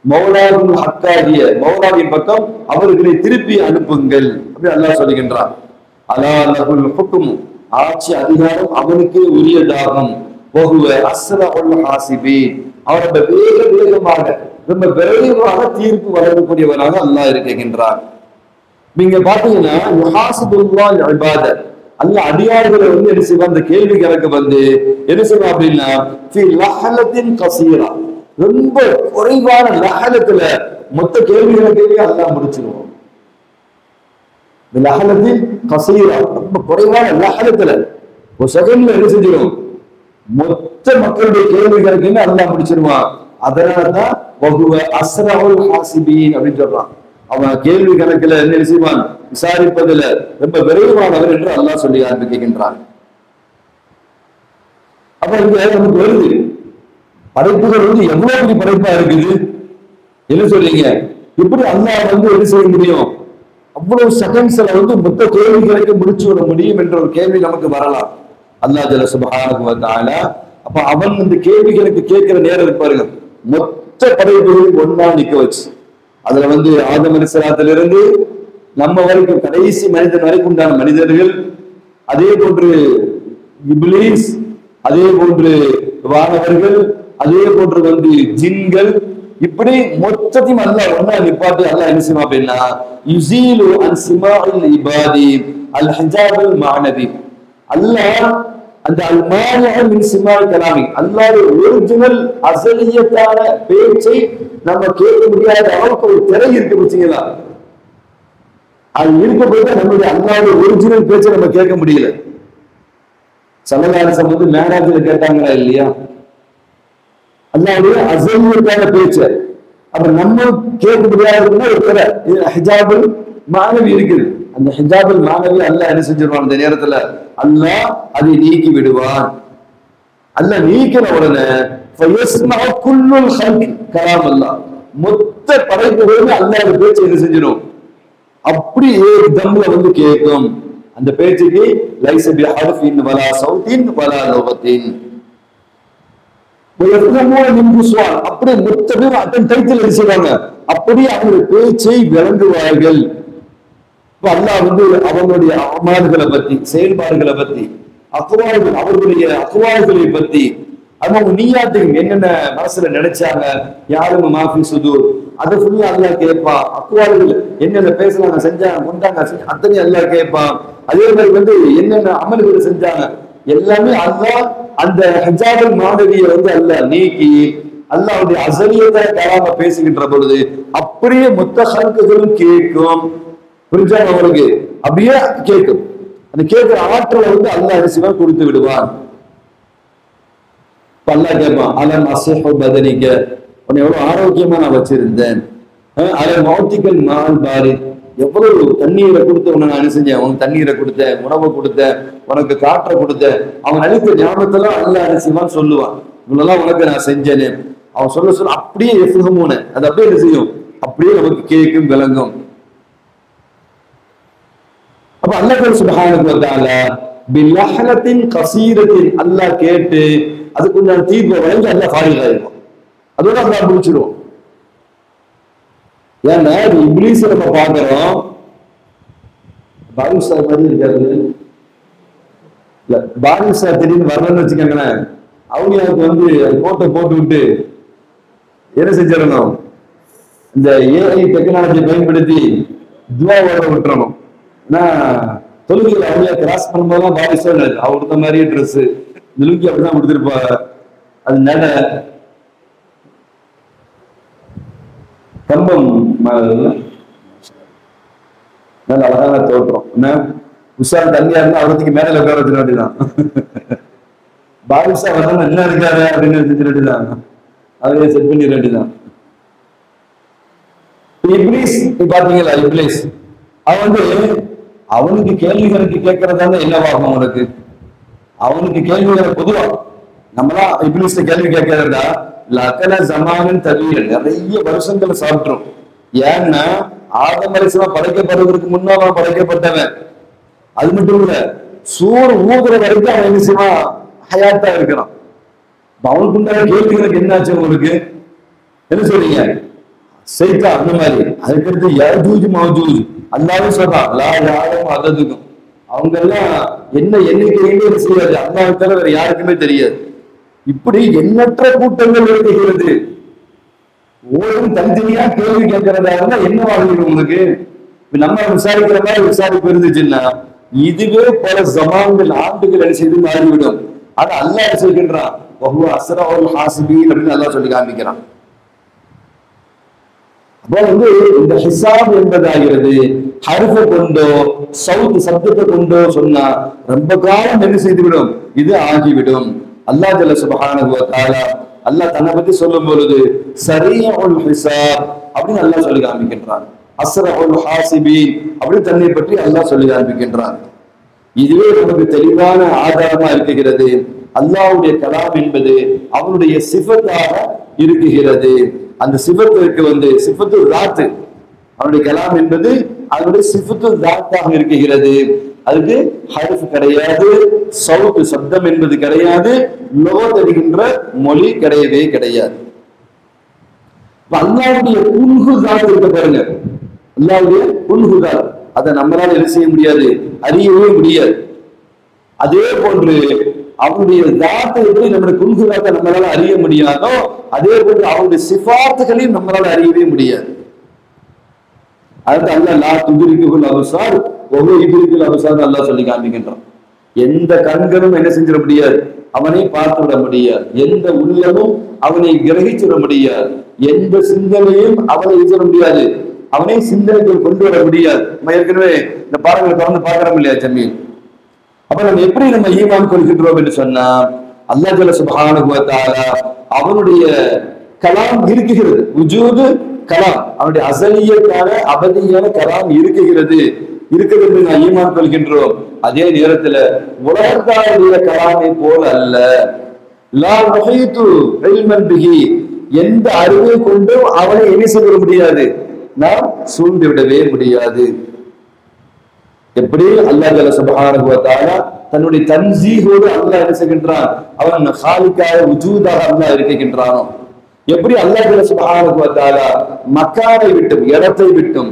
மௌலாவின் ஹக்காகிய மௌலாவின் பக்கம் அவர்களை திருப்பி அனுப்புங்கள் அப்படி அல்லாஹ் சொல்லுகின்றான். அலா லஹுல் ஹுக்ம், ஆட்சி அதிகாரம் அவனுக்கே உரியதாகும். வஹுவ அஸ்ரஉல் ஹாசிபீன், அவர் ரொம்ப வேகமாக ரொம்ப விரைவாக தீர்ப்பு வழங்கக்கூடியவனாக அல்லாஹ் இருக்கின்றான். நீங்க பாத்தீங்கன்னா யுஹாசிபுல்லாஹ் இபாதத், அல்லாஹ் அடியார்களை வந்து என்ன செய்வான், அந்த கேள்வி கணக்கு வந்து என்ன செய்வான் அப்படின்னா ஃபி லஹலத்தின் கஸீரா, ரொம்ப குறைவான லஹலத்துல மொத்த கேள்வி கணக்கையே அல்லாஹ் முடிச்சிருவான். லஹலத்தின் கஸீரா, ரொம்ப குறைவான லஹலத்துல ஒரு செகண்ட்ல என்ன செஞ்சிடும், மொத்த மக்களுடைய கேள்வி கணக்கையுமே அல்லாஹ் முடிச்சிருவான். அதனாலதான் வஹுவ அஸ்ரஉல் ஹாசிபீன் அப்படின்னு சொல்றான். அவன் கேள்வி கணக்குல என்ன செய்வான், விசாரிப்பதில் ரொம்ப விரைவானவர் என்று அல்லாஹ் சொல்லி ஆரம்பிக்கின்றான். அப்ப இங்க நமக்கு வருது, படைப்புகள் வந்து எவ்வளவு பெரிய படைப்பா இருக்குது. என்ன சொல்றீங்க, எப்படி அல்லாஹ் வந்து என்ன செய்ய முடியும், அவ்வளவு செகண்ட்ஸ்ல வந்து மொத்த கேள்விகளுக்கு முடிச்சு விட முடியும் என்ற ஒரு கேள்வி நமக்கு வரலாம். அல்லாஹ் ஜல்ல சுப்ஹானஹு வ தஆலா அப்ப அவன் இந்த கேள்விகளுக்கு கேட்கிற நேரம் இருப்பாருங்க, மொத்த படைப்புகளையும் ஒன்னா நிக்க வச்சு, அதுல வந்து ஆதம் அலைஹிஸ்ஸலாத்திலிருந்து நம்ம வரைக்கும் கடைசி மனிதன் வரைக்கும் உண்டான மனிதர்கள், அதே போன்று இப்லீஸ், அதே போன்று வானவர்கள், அதே போன்று வந்து ஜின்கள், இப்படி மொத்தத்தையும் அல்லாஹ் ஒன்னா நிப்பாட்டி அல்லாஹ் என்ன செய்வான் அப்படின்னா யுஸீலு அன் சிமாஇல் இபாதி அல் ஹிஜாபுல் மானவி, அல்லாஹ் அந்த அல் மானிஅ மின் சிமாஇ கலாமி, அல்லாஹ்வுடைய ஒரிஜினல் அஸலியத்தான பேச்சை நம்ம கேட்க முடியாத அளவுக்கு ஒரு திரை இருக்கு வச்சுங்களா. அது இருக்கப்போது நம்மளுடைய அல்லாஹ்வுடைய ஒரிஜினல் பேச்சை நம்ம கேட்க முடியல. ஸல்லல்லாஹு அலைஹி வஸல்லம் வந்து மேராஜ்ல கேட்டாங்களா இல்லையா, அல்லாஹ்வுடைய அஸலியத்தான பேச்சை. அப்ப நம்ம கேட்க முடியாதுன்னா ஒரு திரை ஹிஜாபுல் மானவி இருக்குது. அந்த ஹிஜாபுல் மானவி அல்லாஹ் என்ன செஞ்சிருவான், அந்த நேரத்துல அல்லாஹ் அதை நீக்கி விடுவான். அல்லாஹ் நீக்கிற உடனே ஃபயஸ்மஉ குல்லுல் ஹல்க் கலாம் அல்லாஹ், மொத்த படைப்புகளுமே அல்லாஹ்வுடைய பேச்சை என்ன செஞ்சிடும், அப்படி ஏழு தம்ல வந்து கேட்கும். அந்த பேச்சுக்கு லைஸ பி ஹர்ஃபின் வலா சௌத்தின் வலா லகத்தின் அப்படியே மொத்த பேர் அட்டன் டைட்டில் அடிச்சுவாங்க, அப்படியே அவங்களுடைய பேச்சை விளங்குவார்கள். இப்ப அல்லாஹ் வந்து அவங்களுடைய அமால்களை பத்தி, செயல்பாடுகளை பத்தி, அக்வால்கள், அவர்களுடைய அக்வால்களை பத்தி, அவங்க நீயாத்துக்கு என்னென்ன மனசுல நினைச்சாங்க, யாரும் மாஃபி சுதூர், அதை ஃபுல்லா அல்லாஹ் கேட்பான். அக்வால்கள் என்னென்ன பேசுறாங்க, செஞ்சாங்க, கொண்டாங்க, அத்தனை அல்லாஹ் கேட்பான். அதே மாதிரி வந்து என்னென்ன அமல்களை செஞ்சாங்க எல்லாமே அல்லாஹ் அந்த ஹிஜாபுல் மானவியை வந்து அல்லாஹ் நீக்கி அல்லாஹ்வுடைய அஸலியத்தை கலாம பேசுகின்ற பொழுது அப்படியே மொத்த ஹல்குகளும் கேட்கும். புரிஞ்சா அவருக்கு அப்படியே கேட்கும். அந்த கேட்கிற ஆற்றலை வந்து அல்லாஹ் சிவா கொடுத்து விடுவான். அல்லாஹ் கேட்பான், அலம் அஸ்ஹு பதனிக, உன்னை எவ்வளவு ஆரோக்கியமா நான் வச்சிருந்தேன், அலம் மௌத்திகல் மால் பாரி, எவ்வளவு தண்ணீரை கொடுத்து உன்னை நான் என்ன செஞ்சேன், உனக்கு தண்ணீரை கொடுத்தேன், உணவை கொடுத்தேன், உனக்கு காற்றை கொடுத்தேன். அவன் அளித்த ஞாபகத்தெல்லாம் அல்லாஹ் அரிசிவான் சொல்லுவான், இவ்வளவுலாம் உனக்கு நான் செஞ்சேனே. அவன் சொல்ல சொல்ல அப்படியே எஃப்ஹமூன, அது அப்படியே என்ன செய்யும், அப்படியே நமக்கு கேட்கும், விளங்கும். அப்ப அல்லாஹ் சுப்ஹானஹு வ தஆலா பிலஹலத்தின் கஸீரத்தின் அல்லாஹ் கேட்டு அதுக்கு நான் தீர்ப்பு வழங்கி அல்லாஹ் ஃபாரிக் ஆயிடுவான். அதோட அல்லாஹ் முடிச்சிடுவோம். ஏன்னா இப்லீஸை நம்ம பாக்குறோம், பாரிசா மாதிரி இருக்காது இல்ல, பாரிசா திடீர்னு வரலன்னு வச்சுக்கோங்களேன், அவங்க எனக்கு வந்து கோட்டை போட்டு விட்டு என்ன செஞ்சிடணும், இந்த ஏஐ டெக்னாலஜி பயன்படுத்தி துவாவோட விட்டுறணும். ஏன்னா தொழுகையில அவங்க கிராஸ் பண்ணும்போதெல்லாம் பாரிசா அவருத்த மாதிரியே ட்ரெஸ், இந்த லுங்கி அப்படிதான் கொடுத்துருப்பா, அது நட கம்பம் நல்ல அழகான தோற்றம். என்ன உஷார் தனியா இருந்தா அவரத்துக்கு மேல உட்கார வச்சிட வேண்டியதான், பாரிசா வரணும் என்ன இருக்காரு அப்படின்னு செஞ்சிட வேண்டியதான், அதையே செட் பண்ணிட வேண்டியதான். இப்லீஸ் பாத்தீங்களா, இப்லீஸ் அவன் வந்து அவனுக்கு கேள்விகளுக்கு கேட்கறதாங்க என்னவாகும் அவனுக்கு, அவனுக்கு கேள்விகளை பொதுவா நம்மளா இப்லீஸ் கேள்வி கேட்கிறதா லக்கல ஜமானின் தவீல், நிறைய வருஷங்களை சாப்பிட்டோம். ஏன்னா ஆதம் அலைஹிஸ்ஸலாம் படைக்கப்படுவதற்கு முன்னால படைக்கப்பட்டவன். அது மட்டும் இல்ல, சூர் ஊதுற வரைக்கும் அவன் என்ன செய்வான், ஹயாத்தா இருக்கிறான். அவனுக்கு உண்டான கேள்விகளுக்கு என்னாச்சு உங்களுக்கு, என்ன சொல்றீங்க, சைத்தா அந்த மாதிரி. அதுக்கடுத்து யஜூஜ் மௌஜூஜ் அல்லாஹ்வே சொல்றான் லா யாரும் அததுக்கும், அவங்க எல்லாம் என்ன எண்ணிக்கையிலே செய்யாது, அல்லாஹ்வை தவிர வேற யாருக்குமே தெரியாது. இப்படி எண்ணற்ற கூட்டங்கள் இருக்கிறது. ஓடும் தனித்தனியா கேள்வி கேட்கிறதா இருந்தா என்ன வாழ்க்கை உங்களுக்கு? நம்ம விசாரிக்கிற மாதிரி விசாரிப்பு இருந்துச்சுன்னா இதுவே பல ஜமான்கள் ஆண்டுகள் என்ன செய்து மாறிவிடும். ஆனா அல்லாஹ் செய்கின்றான் அஸ்ரவுல் ஹாசிபீன் அப்படின்னு அல்லாஹ் சொல்லி காண்பிக்கிறான். அப்போ இந்த ஹிசாப் என்பதாகிறது ஹர்ஃப கொண்டோ சவுத் சப்தத்தை கொண்டோ சொன்னா ரொம்ப காலம் என்ன செய்துவிடும், இது ஆகிவிடும். அல்லாஹ் ஜல்ல சுப்ஹானஹு வ தஆலா அல்லாஹ் தன்னை பத்தி சொல்லும் பொழுது சரீஉல் ஹிசாப் அப்படின்னு அல்லாஹ் சொல்லி காண்பிக்கின்றான். அஸ்ரவுல் ஹாசிபீன் அப்படின்னு தன்னை பற்றி அல்லாஹ் சொல்லி காண்பிக்கின்றான். இதுவே நமக்கு தெளிவான ஆதாரமா இருக்குகிறது. அல்லாஹ்வுடைய கலாம் என்பது அவனுடைய சிஃபத்தாக இருக்குகிறது. அந்த சிஃபத்திற்கு சிஃபத்து தாத்து, அவனுடைய கலாம் என்பது அதனுடைய சிஃபத்து தாத்தாக இருக்குகிறது. அதுக்கு ஹர்ஃப் கிடையாது, சவுத் சப்தம் என்பது கிடையாது, லோத் என்கின்ற மொழி கிடையவே கிடையாது. அல்லாஹ்வுடைய குன்ஹு தாத் இருக்க பாருங்க, அல்லாஹ்வுடைய குன்ஹு தாத் அதை நம்மளால என்ன செய்ய முடியாது, அறியவே முடியாது. அதே போன்று அவனுடைய தாத்தை எப்படி நம்முடைய குன்ஹு தாத்தை நம்மளால அறிய முடியாதோ அதே போன்று அவனுடைய சிஃபாத்துகளையும் நம்மளால அறியவே முடியாது. அதுக்கு அல்லாஹ் லா துத்ரிகுல் அப்சார் வ ஹுவ யுத்ரிகுல் அப்சார் அல்லாஹ் சொல்லி காண்பிக்கின்றான். எந்த கண்களும் என்ன செஞ்சிட முடியாது, அவனை பார்த்து விட முடியாது. எந்த உள்ளமும் அவனை கிரகிச்சிட முடியாது. எந்த சிந்தனையும் அவனை எழுத முடியாது, அவனை சிந்தனைகள் கொண்டு வர முடியாது. நம்ம ஏற்கனவே இந்த பாடங்களை தொடர்ந்து பார்க்கிறோம் இல்லையா ஜமீல்? அப்ப நம்ம எப்படி நம்ம ஈமான் கொள்கின்றோம் என்று சொன்னா அல்லாஹ் ஜல்ல சுப்ஹானஹு வ தஆலா அவனுடைய கலாம் இருக்குகிறது, உஜூது கலாம், அவனுடைய அசலியத்தான அபதியான கலாம் இருக்குகிறது என்று நான் ஈமான் கொள்கின்றோம். அதே நேரத்துல உலகத்தாருடைய கலாமை போல அல்ல. லா நஹீது இல்மன் பிஹி, எந்த அறிவை கொண்டும் அவனை என்ன செய்ய முடியாது, நாம் சூழ்ந்து விடவே முடியாது. எப்படி அல்லாஹ் ஜல்ல சுப்ஹானஹு வ தஆலா தன்னுடைய தன்ஸீஹோடு அல்லாஹ் என்ன செய்கின்றான், அவன் ஹாலிக்காக உஜூதாக அல்லாஹ் இருக்கின்றானோ, எப்படி அல்லாஹ் ஜல்ல சுப்ஹானஹு வ தஆலா மக்கானை விட்டும் இடத்தை விட்டும்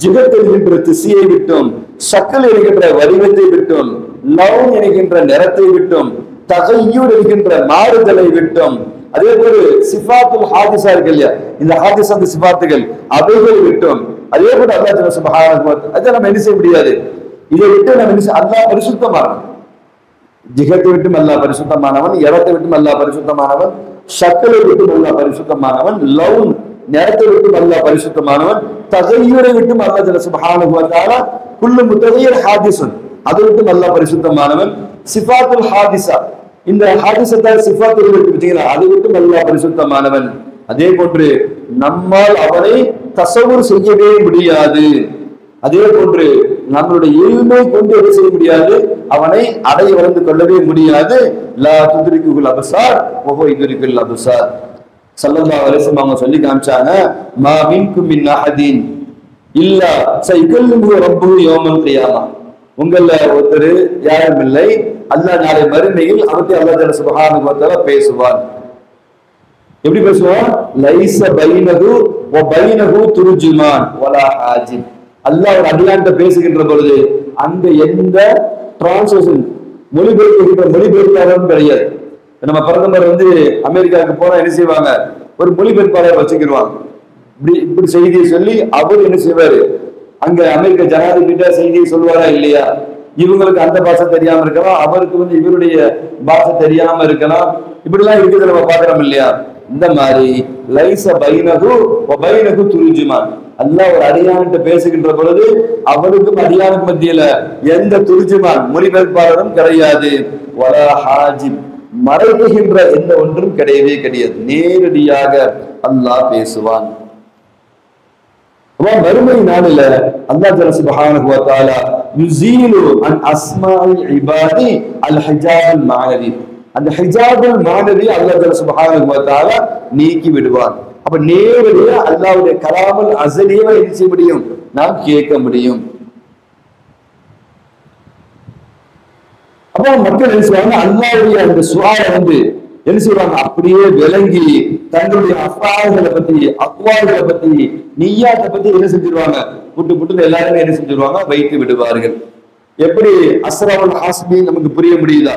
ஜிகத் என்கின்ற திசையை விட்டும் ஷக்ல் என்கின்ற வடிவத்தை விட்டும் லவுன் என்கின்ற நிறத்தை விட்டும் தகையூர் என்கின்ற மாறுதலை விட்டும் அதே போல சிஃபாத்துல் ஹாதிஸா இருக்கு இல்லையா, இந்த ஹாதிஸ் அந்த சிஃபாத்துகள் அவைகள் விட்டும் அதே போல அல்லாஹ் ஜல்ல சுப்ஹானஹு வ தஆலா அதை நம்ம என்ன செய்ய முடியாது. இதை விட்டு நம்ம அல்லாஹ் பரிசுத்தமானவன், ஜிகத்தை விட்டும் அல்லாஹ் பரிசுத்தமானவன், இடத்தை விட்டும் அல்லாஹ் பரிசுத்தமானவன், ஷக்லை விட்டும் அல்லாஹ் பரிசுத்தமானவன், லவுன் நேரத்தை விட்டும் அல்லாஹ் பரிசுத்தமானவன், தகையூரை விட்டும் அல்லாஹ் ஜல்ல சுப்ஹானஹு வ தஆலா குல்லு முத்தகையர் ஹாதிஸுன் அதை விட்டும் அல்லாஹ் பரிசுத்தமானவன். சிஃபாத்துல் ஹாதிஸா, இந்த ஹாதிஸத்தை சிஃபாத்துல் விட்டு அதை விட்டும் அல்லாஹ் பரிசுத்தமானவன். அதே போன்று நம்மால் அவனை தஸவ்வுர் செய்யவே முடியாது. அதே போன்று நம்மளுடைய இல்மை கொண்டு என்ன செய்ய முடியாது, அவனை அடைய வளர்ந்து கொள்ளவே முடியாது. லா துத்ரிகுல் அப்சார் வ ஹுவ யுத்ரிகுல் அப்சார். ஸல்லல்லாஹு அலைஹி வஸல்லம் அவங்க சொல்லி காமிச்சாங்க, மா மின்கும் மின் அஹதின் இல்லா சைகல்லுஹு ரப்புஹு யௌமல் கியாமா. உங்கள ஒருத்தர் யாரும் இல்லை, அல்லாஹ் நாளை மறுமையில் அவர்கிட்ட அல்லாஹ் ஜல்ல சுப்ஹானஹு வ தஆலா பேசுவான். எப்படி பேசுவான்? லைஸ பைனஹு வ பைனஹு துர்ஜுமான் வலா ஹாஜிப். அல்லாஹ் ஒரு அடியான்ட்ட பேசுகின்ற பொழுது அந்த எந்த டிரான்ஸ்லேஷன் மொழிபெயர்ப்பாளரும் கிடையாது. நம்ம பிரதமர் அமெரிக்காவுக்கு போனா என்ன செய்வாங்க, ஒரு மொழிபெயர்ப்பாளர் வச்சுக்கிடுவாங்க. இப்படி செய்தியை சொல்லி அவர் என்ன செய்வாரு, அங்க அமெரிக்க ஜனாதிபதி செய்தியை சொல்லுவாரா இல்லையா? இவங்களுக்கு அந்த பாஷை தெரியாம இருக்கலாம், அவருக்கு இவருடைய பாஷை தெரியாம இருக்கலாம். இப்படி எல்லாம் இருக்குது, நம்ம பாக்குறோம் இல்லையா? இந்த மாதிரி லைஸ பைனஹு வ பைனஹு துர்ஜுமான். அல்லாஹ் ஒரு அடியான்கிட்ட பேசுகின்ற பொழுது அவனுக்கும் அடியானுக்கு மத்தியில எந்த துர்ஜுமான் மொழிபெயர்ப்பாளரும் கிடையாது. வலா ஹாஜிப், மறைவுகின்ற எந்த ஒன்றும் கிடையவே கிடையாது. நேரடியாக அல்லாஹ் பேசுவான். மறுமை நாளில அல்லாஹ் ஜல்ல சுப்ஹானஹு வ தஆலா யுஸீலு அன் அஸ்மாஇல் இபாதி அல் ஹிஜாபுல் மஅனவி. அந்த ஹிஜாபுல் மஅனவி அல்லாஹ் ஜல்ல சுப்ஹானஹு வ தஆலா நீக்கி விடுவான். அப்ப நேரடியா அல்லாஹ்வுடைய கலாமுல் அஸலியை என்ன செய்ய முடியும், நாம் கேட்க முடியும். அப்போ மக்கள் என்ன செய்வாங்க, அல்லாஹ்வுடைய அந்த சுஆலை என்ன செய்வாங்க, அப்படியே விளங்கி தங்களுடைய அஃபால்களை பத்தி, அக்வால்களை பத்தி, நிய்யாத்தை பத்தி என்ன செஞ்சிருவாங்க, புட்டு புட்டு எல்லாருமே என்ன செஞ்சிருவாங்க, வைத்து விடுவார்கள். எப்படி அஸ்ராவுல் ஹாஸ்பி நமக்கு புரிய முடியுதா?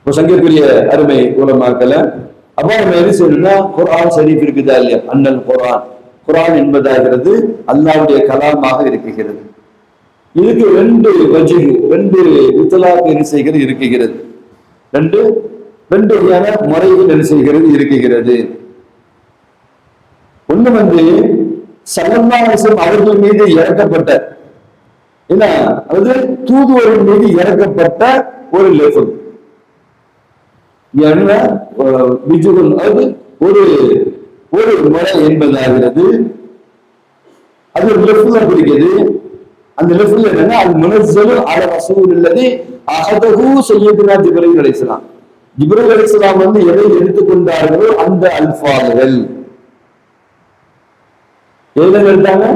சங்கக்குரிய அருமை உலமாக்கல அப்ப நம்ம என்ன செய்யணும்னா, குர்ஆன் ஷரீஃப் இருக்குதா இல்லையா, அன்னல் குர்ஆன், குர்ஆன் என்பதாகிறது அல்லாஹ்வுடைய கலாமாக இருக்குகிறது. இதுக்கு ரெண்டு வஜ்ஹ், ரெண்டு இத்லாக் என்ன செய்கிறது இருக்குகிறது, ரெண்டு வகையான முறைகள் என்ன செய்கிறது இருக்குகிறது. ஒண்ணு ஸல்லல்லாஹு அலைஹி வஸல்லம் அவர்கள் மீது இறக்கப்பட்ட, என்ன அது தூதுவரின் மீது இறக்கப்பட்ட ஒரு லெஃபல், என்ன விஜுவல், அது ஒரு ஒரு முறை என்பதாகிறது. அது லெஃப்ட்ல குறிக்கிறது. அந்த லெஃப்ட்ல என்னன்னா, அது முனஸ்ஸலு அலா ரசூலில்லதி அஹதஹு சய்யிதுனா ஜிப்ரீல் அலைஹிஸ்ஸலாம். ஜிப்ரீல் அலைஹிஸ்ஸலாம் எதை எடுத்துக்கொண்டார்களோ அந்த அல்ஃபாதுகள் எதுல எடுத்தாங்க,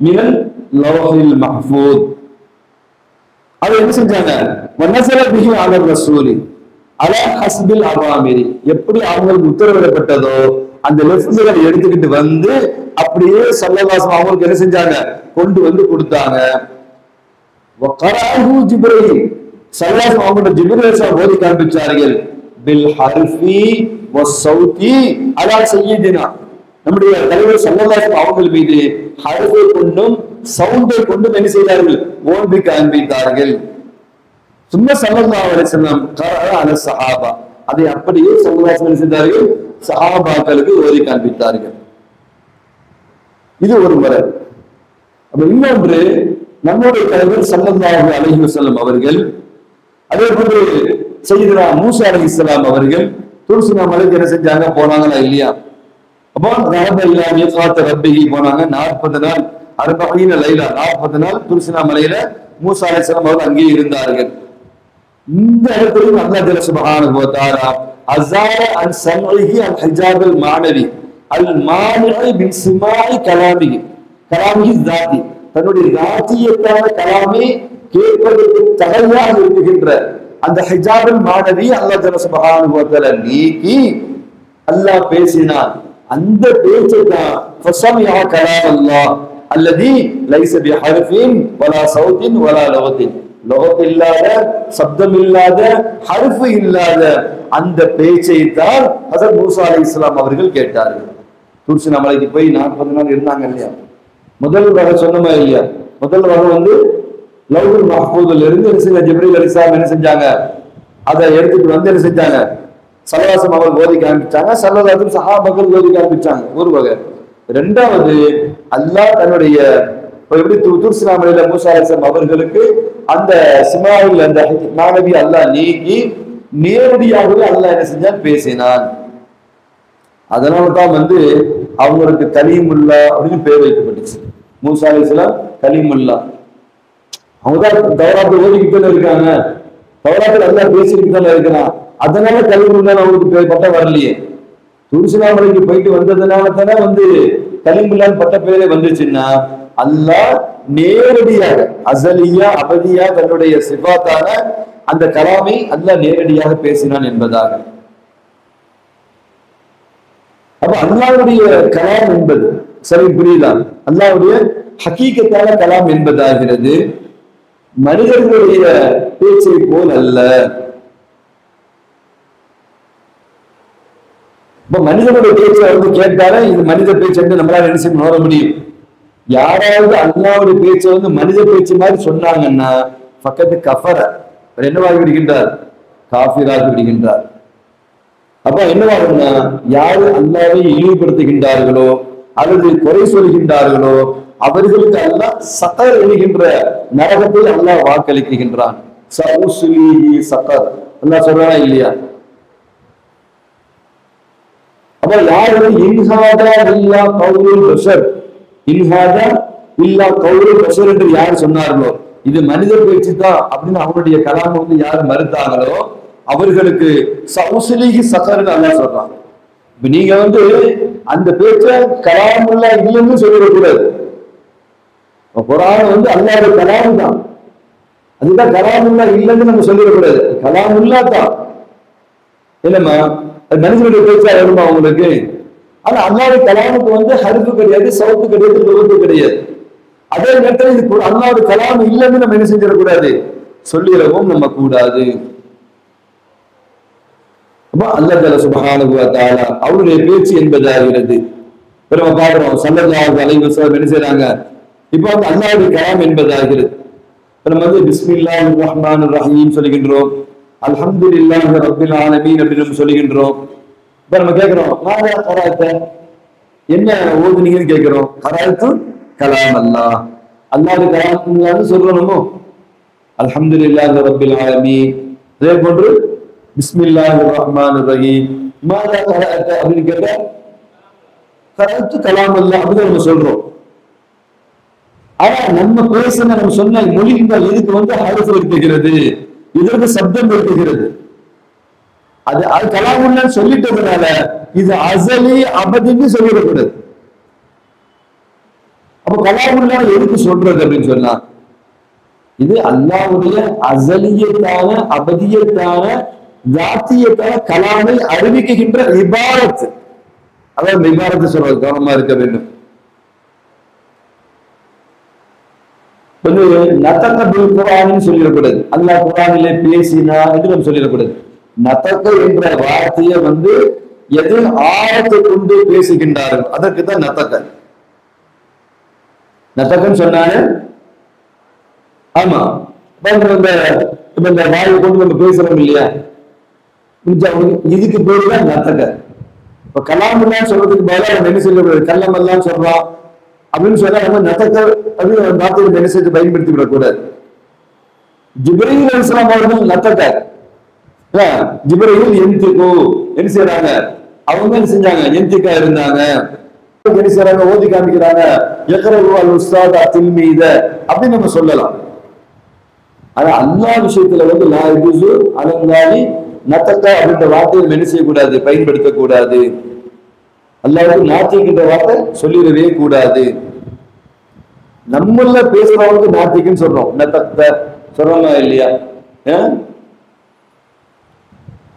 மினல் லவ்ஹில் மஹ்ஃபூத். அது என்ன செஞ்சாங்க, வனஸல பிஹி அலா ரசூலி அலா ஹஸ்பில் அவாமிரி, எப்படி அவங்களுக்கு உத்தரவிடப்பட்டதோ அந்த லெஃப்ட்களை எடுத்துக்கிட்டு வந்து அப்படியே ஸல்லல்லாஹு அவங்களுக்கு என்ன செஞ்சாங்க, கொண்டு வந்து கொடுத்தாங்க. வகரஹு ஜிப்ரீல், ஸல்லல்லாஹு அவங்க ஜிப்ரீல் ஓதி காண்பிச்சார்கள். பில் ஹர்ஃபி வஸ்ஸௌதி அலா சய்யிதினா, நம்முடைய தலைவர் ஸல்லல்லாஹு அவர்கள் மீது ஹர்ஃபை கொண்டும் சவுண்டை கொண்டும் என்ன செய்தார்கள், ஓதி காண்பித்தார்கள். சும்மா ஸல்லல்லாஹு அலைஹி வஸல்லம் கரஅ அல ஸஹாபா, அதை அப்படியே ஸல்லல்லாஹு அலைஹி வஸல்லம் சஹாபாக்களுக்கு ஓதி காண்பித்தார்கள். இது ஒரு முறை. அப்ப இன்னொன்று, நம்முடைய தலைவர் ஸல்லல்லாஹு அலைஹி வஸல்லம் அவர்கள், அதே போன்று சய்யிதுனா மூஸா அலைஹிஸ்ஸலாம் அவர்கள் துர்சினா மலைக்கு என்ன செஞ்சாங்க, போனாங்களா இல்லையா? அப்போ ரப்பிஹி போனாங்க. 40 நாள் 40 லைலா, 40 நாள் துர்சினா மலையில மூஸா அலைஹிஸ்ஸலாம் அவர்கள் அங்கே இருந்தார்கள். இந்த இடத்துல அல்லாஹ் ஜல்ல சுப்ஹானஹு வ தஆலா அஸால அன் சம்இஹி அல் ஹிஜாப் அல் மானவி அல் மானிஇ மின் சிமாஇ கலாமிஹி, கலாமிஹி ذாதி, தன்னுடைய ذாத்தியத்தான கலாமை கேட்பதற்கு தடையாக இருக்குகின்ற அந்த ஹிஜாப் அல் மானவி அல்லாஹ் ஜல்ல சுப்ஹானஹு வ தஆலா நீக்கி அல்லாஹ் பேசினான். அந்த பேச்சை தான் ஃபஸமிஅ கலாம் அல்லாஹ் அல்லதி லைஸ பிஹர்ஃபின் வலா சௌத்தின் வலா லகத்தின், லகத் இல்லாத, சப்தம் இல்லாத, ஹர்ஃப் இல்லாத அந்த பேச்சை தான் ஹஸரத் மூஸா அலைஹிஸ்ஸலாம் அவர்கள் கேட்டார்கள். துர்சினா மலைக்கு போய் 40 நாள் இருந்தாங்க இல்லையா? முதல் வகை சொன்னமா இல்லையா? முதல் வகை லவ்ஹுல் மஹ்ஃபூதுல இருந்து ஜிப்ரீல் அலைஹிஸ்ஸலாம் என்ன செஞ்சாங்க, அதை எடுத்துட்டு வந்து என்ன செஞ்சாங்க, ஸல்லல்லாஹு அவர்கள் ஓதி காண்பிச்சாங்க. ஸல்லல்லாஹு சஹாபாக்கள் ஓதி காண்பிச்சாங்க, ஒரு வகை. இரண்டாவது, அல்லாஹ் தன்னுடைய எப்படி துர்சினா மலையில மூஸா அலைஹிஸ்ஸலாம் அவர்களுக்கு அந்த சிமாவில் அந்த மானவி அல்லாஹ் நீக்கி நேரடியாகவே அல்லாஹ் என்ன செஞ்சான், பேசினான். அதனாலதான் அவங்களுக்கு கலீமுல்லா அப்படின்னு பேர் வைக்கப்பட்டுச்சு. மூஸா அலைஹிஸ்ஸலாம் கலீமுல்லா. அவங்கதான் தௌராத்தை ஓதிக்கிட்டு இருக்காங்க, தௌராத்தில் அல்லாஹ் பேசிக்கிட்டு தானே இருக்கிறான். அதனால கலீமுல்லா அவங்களுக்கு பட்டம் வரலையே. துர்சினா மலைக்கு போயிட்டு வந்ததுனால தானே கலீமுல்லான்னு பட்ட பேரே வந்துச்சுன்னா, அல்லாஹ் நேரடியாக அஸலியா அபதியா தன்னுடைய சிஃபாத்தான அந்த கலாமை அல்லாஹ் நேரடியாக பேசினான் என்பதாக. அப்ப அல்லாஹ்வுடைய கலாம் என்பது சரி புரியுதா, அல்லாஹ்வுடைய ஹகீகத்தான கலாம் என்பதாகிறது மனிதர்களுடைய பேச்சை போல் அல்ல. இப்ப மனிதனுடைய பேச்சை கேட்டாலே இது மனித பேச்சு என்று நம்மளால என்ன செய்ய உணர முடியும். யாராவது அல்லாஹ்வுடைய பேச்சை மனித பேச்சு மாதிரி சொன்னாங்கன்னா ஃபக்கத் கஃபர, என்னவாகி விடுகின்றார், காஃபிராகி விடுகின்றார். அப்ப என்னவாகும்னா, யாரு அல்லாஹ்வை இழிவுபடுத்துகின்றார்களோ அல்லது குறை சொல்கின்றார்களோ அவர்களுக்கு அல்லாஹ் சகர் என்கின்ற நரகத்தை அல்லாஹ் வாக்களிக்கின்றான். சகர் அல்லாஹ் சொல்றானா இல்லையா? அப்ப யாரு இன்ஹாதா இல்லா கௌலுல் பஷர், இன்ஹாதா இல்லா கௌலுல் பஷர் என்று யார் சொன்னார்களோ இது மனித பேச்சு தான் அப்படின்னு அவருடைய கலாம் யார் மறுத்தாங்களோ அவர்களுக்கு சௌசலிஹி சகர்னு அல்லாஹ் சொல்றான். இப்ப நீங்க அந்த பேச்ச கலாமுல்லா இல்லைன்னு சொல்லிடக்கூடாது. குர்ஆன் அல்லாஹ்வுடைய கலாம் தான், அதுதான் கலாமுல்லா இல்லைன்னு நம்ம சொல்லிடக்கூடாது. கலாமுல்லா தான், இல்லம்மா மனிதனுடைய பேச்சா வருமா உங்களுக்கு? ஆனா அல்லாஹ்வுடைய கலாமுக்கு வந்து ஹர்ஃபு கிடையாது, சவுத்து கிடையாது, லுகத்து கிடையாது. அதே நேரத்தில் இது அல்லாஹ்வுடைய கலாம் இல்லைன்னு நம்ம என்ன செஞ்சிடக்கூடாது, சொல்லிடவும் நம்ம கூடாது. அல்லாஹ் சுப்ஹானஹு வ தஆலா அவருடைய பேச்சு என்பதாகிறது. நம்ம பாக்குறோம் ஸல்லல்லாஹு அலைஹி வஸல்லம் என்ன செய்றாங்க, இப்ப வந்து அல்லாஹ்வுடைய கலாம் என்பதாகிறது. நம்ம வந்து பிஸ்மில்லாஹிர் ரஹ்மானிர் ரஹீம் சொல்லுகின்றோம், அல்ஹம்துலில்லாஹி ரப்பில் ஆலமீன் அப்படின்னு சொல்லுகின்றோம். இப்ப நம்ம கேட்கிறோம் மாதா கராத்த, என்ன ஓதுனீங்கன்னு கேட்கிறோம். கராத்து கலாம் அல்லாஹ், அல்லாஹ்வுடைய கலாம்னு சொல்றோமோ. அல்ஹம்துலில்லாஹி ரப்பில் ஆலமீன், அதே போன்று பிஸ்மில்லாஹிர் ரஹ்மானிர் ரஹீம், மாதா கராத்த அப்படின்னு கேட்டா கராத்து கலாம் அல்லாஹ் அப்படின்னு நம்ம சொல்றோம். ஆனா நம்ம பேசுன நம்ம சொன்ன மொழிகள் இதுக்கு வந்து ஹர்ஃப் இருக்குகிறது, இதற்கு சப்தம் இருக்குகிறது. அது கலாமுல்லன்னு சொல்லிட்டதுனால இது அஸலி அபதின்னு சொல்லிடக்கூடாது. அப்ப கலாமுல்லா எதுக்கு சொல்றது அப்படின்னு சொன்னா, இது அல்லாஹ்வுடைய அஸலியத்தான அபதியத்தான ஜாத்தியத்தான கலாமை அறிவிக்கின்ற இபாரத். அதாவது இபாரத் சொல்றது கவனமா இருக்க வேண்டும். நதக பில் குர்ஆன் சொல்லிடக்கூடாது, அல்லாஹ் குர்ஆனிலே பேசினா என்று நம்ம சொல்லிடக்கூடாது. நதக என்ற வார்த்தையை வந்து எது ஆழத்தை கொண்டு பேசுகின்றார்கள் அதற்கு தான் நதக. நதகன்னு சொன்னாலே ஆமா இந்த வாயை கொண்டு நம்ம பேசுறோம் இல்லையா, இதுக்கு பேரு தான் நதக. இப்ப கலாமெல்லாம் சொல்றதுக்கு பதிலாக நம்ம என்ன சொல்லக்கூடாது, கல்லமெல்லாம் சொல்றோம் அப்படின்னு சொன்னா நம்ம நதக அப்படின்னு வார்த்தையை மெசேஜ் பயன்படுத்தி விடக்கூடாது. ஜிப்ரீல் அலைஹிஸ்ஸலாம் அவர்கள் நதக, ஜிப்ரீல் என்திகு என்ன செய்றாங்க, அவங்க என்ன செஞ்சாங்க, என்திகா இருந்தாங்க. என்ன செய்றாங்க, ஓதி காமிக்கிறாங்க, யக்ரவு அல் உஸ்தாத் அத்தில்மீத அப்படி நம்ம சொல்லலாம். ஆனா அல்லாஹ் விஷயத்துல வந்து லா யஜூஸு அலல்லாஹி நதக அப்படின்ற வார்த்தையை என்ன செய்யக்கூடாது, பயன்படுத்தக்கூடாது. அல்லாஹ்வுக்கு நாத்திக்கின்ற வார்த்தை சொல்லிடவே கூடாது. நம்மள பேசுறவங்களுக்கு நாத்திக்குன்னு சொல்றோம், நதக சொல்றோமா இல்லையா?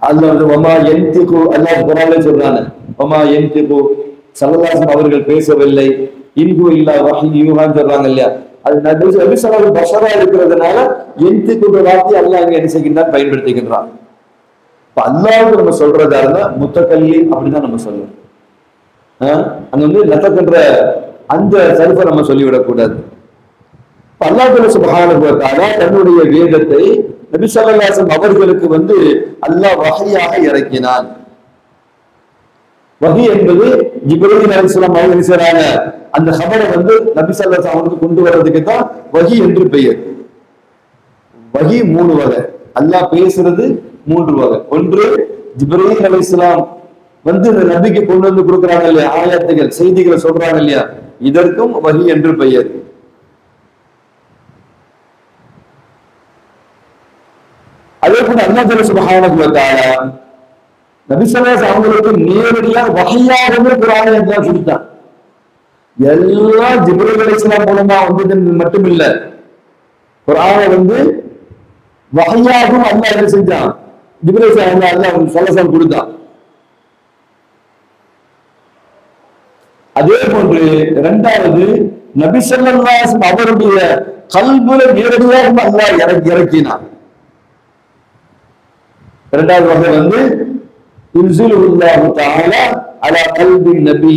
அல்லாஹ் வந்து வமா யன்திகு, அல்லாஹ் குர்ஆன்ல சொல்றானே வமா யன்திகு, ஸல்லல்லாஹு அலைஹி அவர்கள் பேசவில்லை, இன்ஹு இல்லா வஹ்யு யூஹான்னு சொல்றாங்க இல்லையா? அது நபி ஸல்லல்லாஹு அலைஹி பஷரா இருக்கிறதுனால யன்திகுன்ற வார்த்தை அல்லாஹ் இங்க என்ன செய்கின்றான், பயன்படுத்துகின்றான். இப்ப அல்லாஹ்வுக்கு நம்ம சொல்றதா இருந்தா முத்தகல்லிம் அப்படிதான் நம்ம சொல்லணும். அங்க வந்து நதகன்ற அந்த சர்ஃபை நம்ம சொல்லிவிடக்கூடாது. அல்லாஹ் சுப்ஹானஹு வ தஆலா தன்னுடைய வேதத்தை நபி ஸல்லல்லாஹு அலைஹி வஸல்லம் அவர்களுக்கு வந்து அல்லாஹ் வஹியாக இறக்கினான். வஹி என்பது ஜிப்ரீல் அலைஹிஸ்ஸலாம் அவர்கள் செய்றாங்க, அந்த ஹபரை வந்து நபி ஸல்லல்லாஹு அலைஹி வஸல்லம் அவங்களுக்கு கொண்டு வர்றதுக்கு தான் வஹி என்று பெயர். வஹி 3 வகை, அல்லாஹ் பேசுறது 3 வகை. ஒன்று ஜிப்ரீல் அலைஹிஸ்ஸலாம் வந்து இந்த நபிக்கு கொண்டு வந்து கொடுக்குறாங்க இல்லையா, ஆயத்துகள் செய்திகளை சொல்றாங்க இல்லையா, இதற்கும் வஹி என்று பெயர். அதே போல அல்லாஹ் சுப்ஹானஹு வ தஆலா நபி ஸல்லல்லாஹு அலைஹி அவங்களுக்கு நேரடியாக வஹியாகவே குர்ஆனை அல்லாஹ் கொடுத்தான். எல்லாம் ஜிப்ரீல் அலைஹிஸ்ஸலாம் மூலமா வந்தது மட்டும் இல்ல, குர்ஆனை வந்து வஹியாகவும் அல்லாஹ் என்ன செஞ்சான், ஜிப்ரீல் அல்லாஹ் ஸல்லல்லாஹு அலைஹி கொடுத்தான். அதே போன்று இரண்டாவது நபி ஸல்லல்லாஹு அலைஹி வஸல்லம் அவருடைய கல்புல நேரடியாக அல்லாஹ் இறக்கினான். இரண்டாவது வகை வந்து இன்ஸிலுல்லாஹு தஆலா அலா கல்பி நபி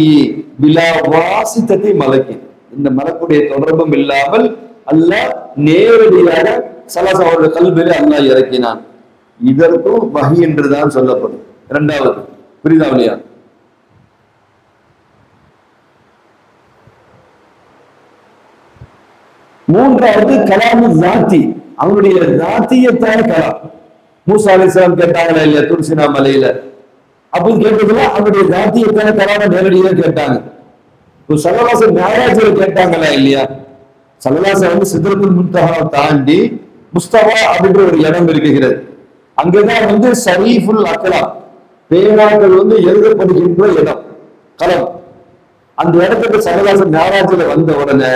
பிலா வாசிததி மலக்கி, இந்த மலக்குடைய தொடர்பும் இல்லாமல் அல்லாஹ் நேரடியாக ஸல்லல்லாஹு அவருடைய கல்பிலே அல்லாஹ் இறக்கினான். இதற்கும் வஹி என்றுதான் சொல்லப்படும். இரண்டாவது புரியுதா இல்லையா? மூன்றாவது கலாமு ஜாத்தி, அவனுடைய ஜாத்தியத்தான கலாம். மூசா அலைஹிஸ்ஸலாம் கேட்டாங்களா இல்லையா துர்சினா மலையில, அப்படி கேட்டதுல அவனுடைய ஜாத்தியத்தான கலாம நேரடியாக கேட்டாங்க. ஸல்லல்லாஹு அலைஹி மிஅராஜ்ல கேட்டாங்களா இல்லையா, ஸல்லல்லாஹு அலைஹி வந்து சித்ரத்துல் முன்தஹா தாண்டி முஸ்தவா அப்படின்ற ஒரு இடம் இருக்கிறது. அங்கதான் வந்து ஷரீஃபுல் அக்லாம், பேனாக்கள் வந்து எழுதப்படுகின்ற இடம், களம். அந்த இடத்துக்கு ஸல்லல்லாஹு அலைஹி மிஅராஜ்ல வந்த உடனே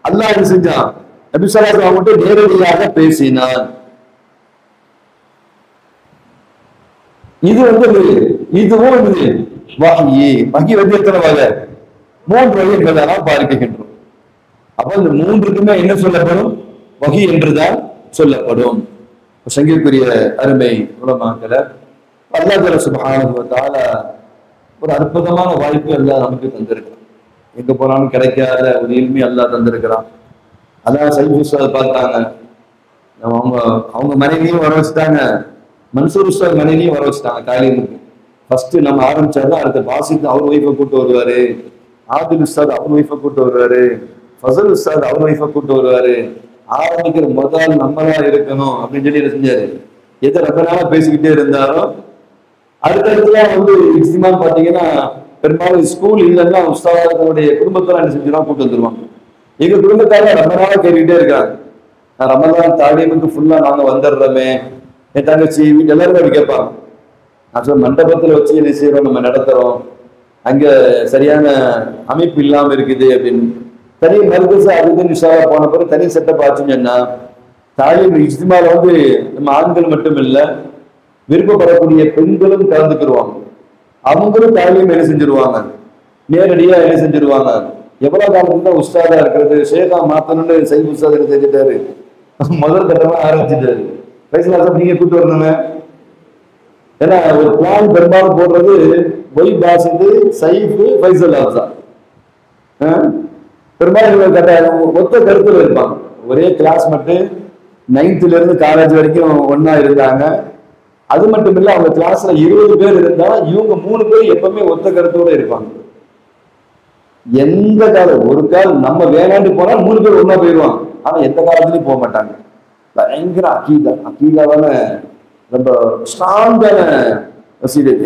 அல்லாஹ் என்ன செஞ்சான், நபி ஸல்லல்லாஹு அலைஹி வஸல்லம் நேரடியாக பேசினான். இது இதுவும் வஹி. வஹி எத்தனை வகை? 3 வகை என்பதெல்லாம் பார்க்கின்றோம். அப்ப இந்த 3க்குமே என்ன சொல்லப்படும்? வஹி என்றுதான் சொல்லப்படும். சங்கிற்குரிய அருமை உலமாக்களை அல்லாஹ் சுப்ஹானஹு வ தஆலா ஒரு அற்புதமான வாய்ப்பு அல்லாஹ் நமக்கு தந்திருக்கிறான். எங்க போனாலும் கிடைக்காத ஒரு இல்மி அல்லாஹ் தந்திருக்கிறான். அதான் சைஃப் உஸ்தாத் பார்த்தாங்க, அவங்க மனைவியும் வர வச்சுட்டாங்க, மன்சூர் உஸ்தாத் மனைவியும் வர வச்சுட்டாங்க தாலீமுக்கு. ஃபர்ஸ்ட் நம்ம ஆரம்பிச்சாதான் அடுத்த பாசித் அவர் ஒய்ஃபை கூட்டு வருவாரு, ஆதில் உஸ்தாத் அவர் ஒய்ஃபை கூட்டு வருவாரு, ஃபசல் உஸ்தாத் அவர் ஒய்ஃபை கூட்டு வருவாரு. ஆரம்பிக்கிற முதல் நம்மதான் இருக்கணும் அப்படின்னு சொல்லி என்ன செஞ்சாரு? எதை ரொம்ப நாளா பேசிக்கிட்டே இருந்தாலும் அடுத்தடுத்துலாம் இஜ்திமான்னு பாத்தீங்கன்னா பெரும்பாலும் ஸ்கூல் இல்லைன்னா உஸ்தாதனுடைய குடும்பத்தெல்லாம் என்ன செஞ்சுனா கூட்டு வந்துருவாங்க. எங்க குடும்பத்தால ரொம்ப நாளா கேட்டுக்கிட்டே இருக்காங்க, நான் ரமலான் தாலீமுக்கு ஃபுல்லா நாங்க வந்துடுறோமே, என் தங்கச்சி வீட்டு எல்லாருமே அப்படி கேட்பாங்க. நான் சொல்ல மண்டபத்துல வச்சு என்ன செய்யறோம், நம்ம நடத்துறோம், அங்க சரியான அமைப்பு இல்லாம இருக்குது அப்படின்னு. தனி மருத்துவ அது நிஷாவா போன பிறகு தனி செட்டப் ஆச்சுன்னு சொன்னா தாலீம் இஜ்திமால நம்ம ஆண்கள் மட்டும் இல்ல, விருப்பப்படக்கூடிய பெண்களும் கலந்துக்கிடுவாங்க. அவங்களும் தாலீம் என்ன செஞ்சிருவாங்க, நேரடியா என்ன செஞ்சிருவாங்க. எவ்வளவு காலத்துக்கு தான் உஸ்தாதா இருக்கிறது, ஷேகா மாத்தணும்னு சைஃப் உஸ்தாத் என்ன செஞ்சுட்டாரு, முதல் கட்டமா ஆரம்பிச்சுட்டாரு. பைசல் நீங்க கூட்டு வரணுங்க. ஏன்னா ஒரு பிளான் பெரும்பாலும் போடுறது ஒய் பாசித்து சைஃப் ஃபைசல் ஆப்சா பெரும்பாலும் ஒத்த கருத்துல இருப்பாங்க. ஒரே கிளாஸ் மட்டும் 9th இருந்து காலேஜ் வரைக்கும் ஒன்னா இருந்தாங்க. அது மட்டும் இல்ல, அவங்க கிளாஸ்ல 20 பேர் இருந்தா இவங்க 3 பேர் எப்பவுமே ஒத்த கருத்தோட இருப்பாங்க. எந்த காலம் ஒரு கால் நம்ம வேணாண்டு போனா 3 பேர் ஒன்னா போயிடுவாங்க. ஆனா எந்த காலத்துலயும் போக மாட்டாங்க. பயங்கர அக்கீதாவான ரொம்ப ஸ்ட்ராங்கான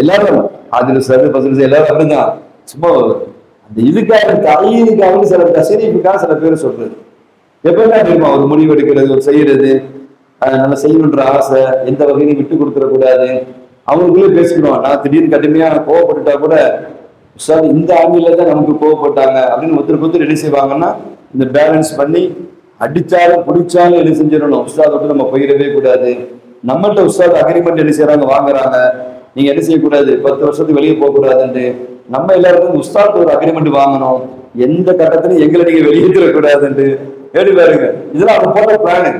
எல்லாரும் ஆதில் சார் பசங்க எல்லாரும் அப்படிதான். சும்மா அந்த இதுக்காக தலையுக்காக சில தசீரிப்புக்காக சில பேர் சொல்றது எப்பவுமே தெரியுமா, ஒரு முடிவு எடுக்கிறது, ஒரு செய்யறது, நல்லா செய்யணுன்ற ஆசை, எந்த வகையிலும் விட்டு கொடுத்துட கூடாது. அவங்களுக்குள்ளே பேசிக்கணும். நான் திடீர்னு கடுமையா கோவப்பட்டுட்டா கூட சார் இந்த ஆங்கில தான் நமக்கு கோவப்பட்டாங்க அப்படின்னு ஒருத்தருக்கு என்ன செய்வாங்கன்னா இந்த பேலன்ஸ் பண்ணி அடிச்சாலும் பிடிச்சாலும் என்ன செஞ்சிடணும், உஸ்தாதோட்டு நம்ம போயிடவே கூடாது. நம்மகிட்ட உஸ்தாத் அக்ரிமெண்ட் என்ன செய்யறாங்க, வாங்குறாங்க, நீங்க என்ன செய்யக்கூடாது, 10 வருஷத்துக்கு வெளியே போக கூடாதுன்னு. நம்ம எல்லாருக்கும் உஸ்தாத் ஒரு அக்ரிமெண்ட் வாங்கணும், எந்த கட்டத்திலும் எங்களை நீங்க வெளியேற்ற கூடாதுன்னு ஏடி பாருங்க. இதெல்லாம் அவங்க போட்ட பிளானு.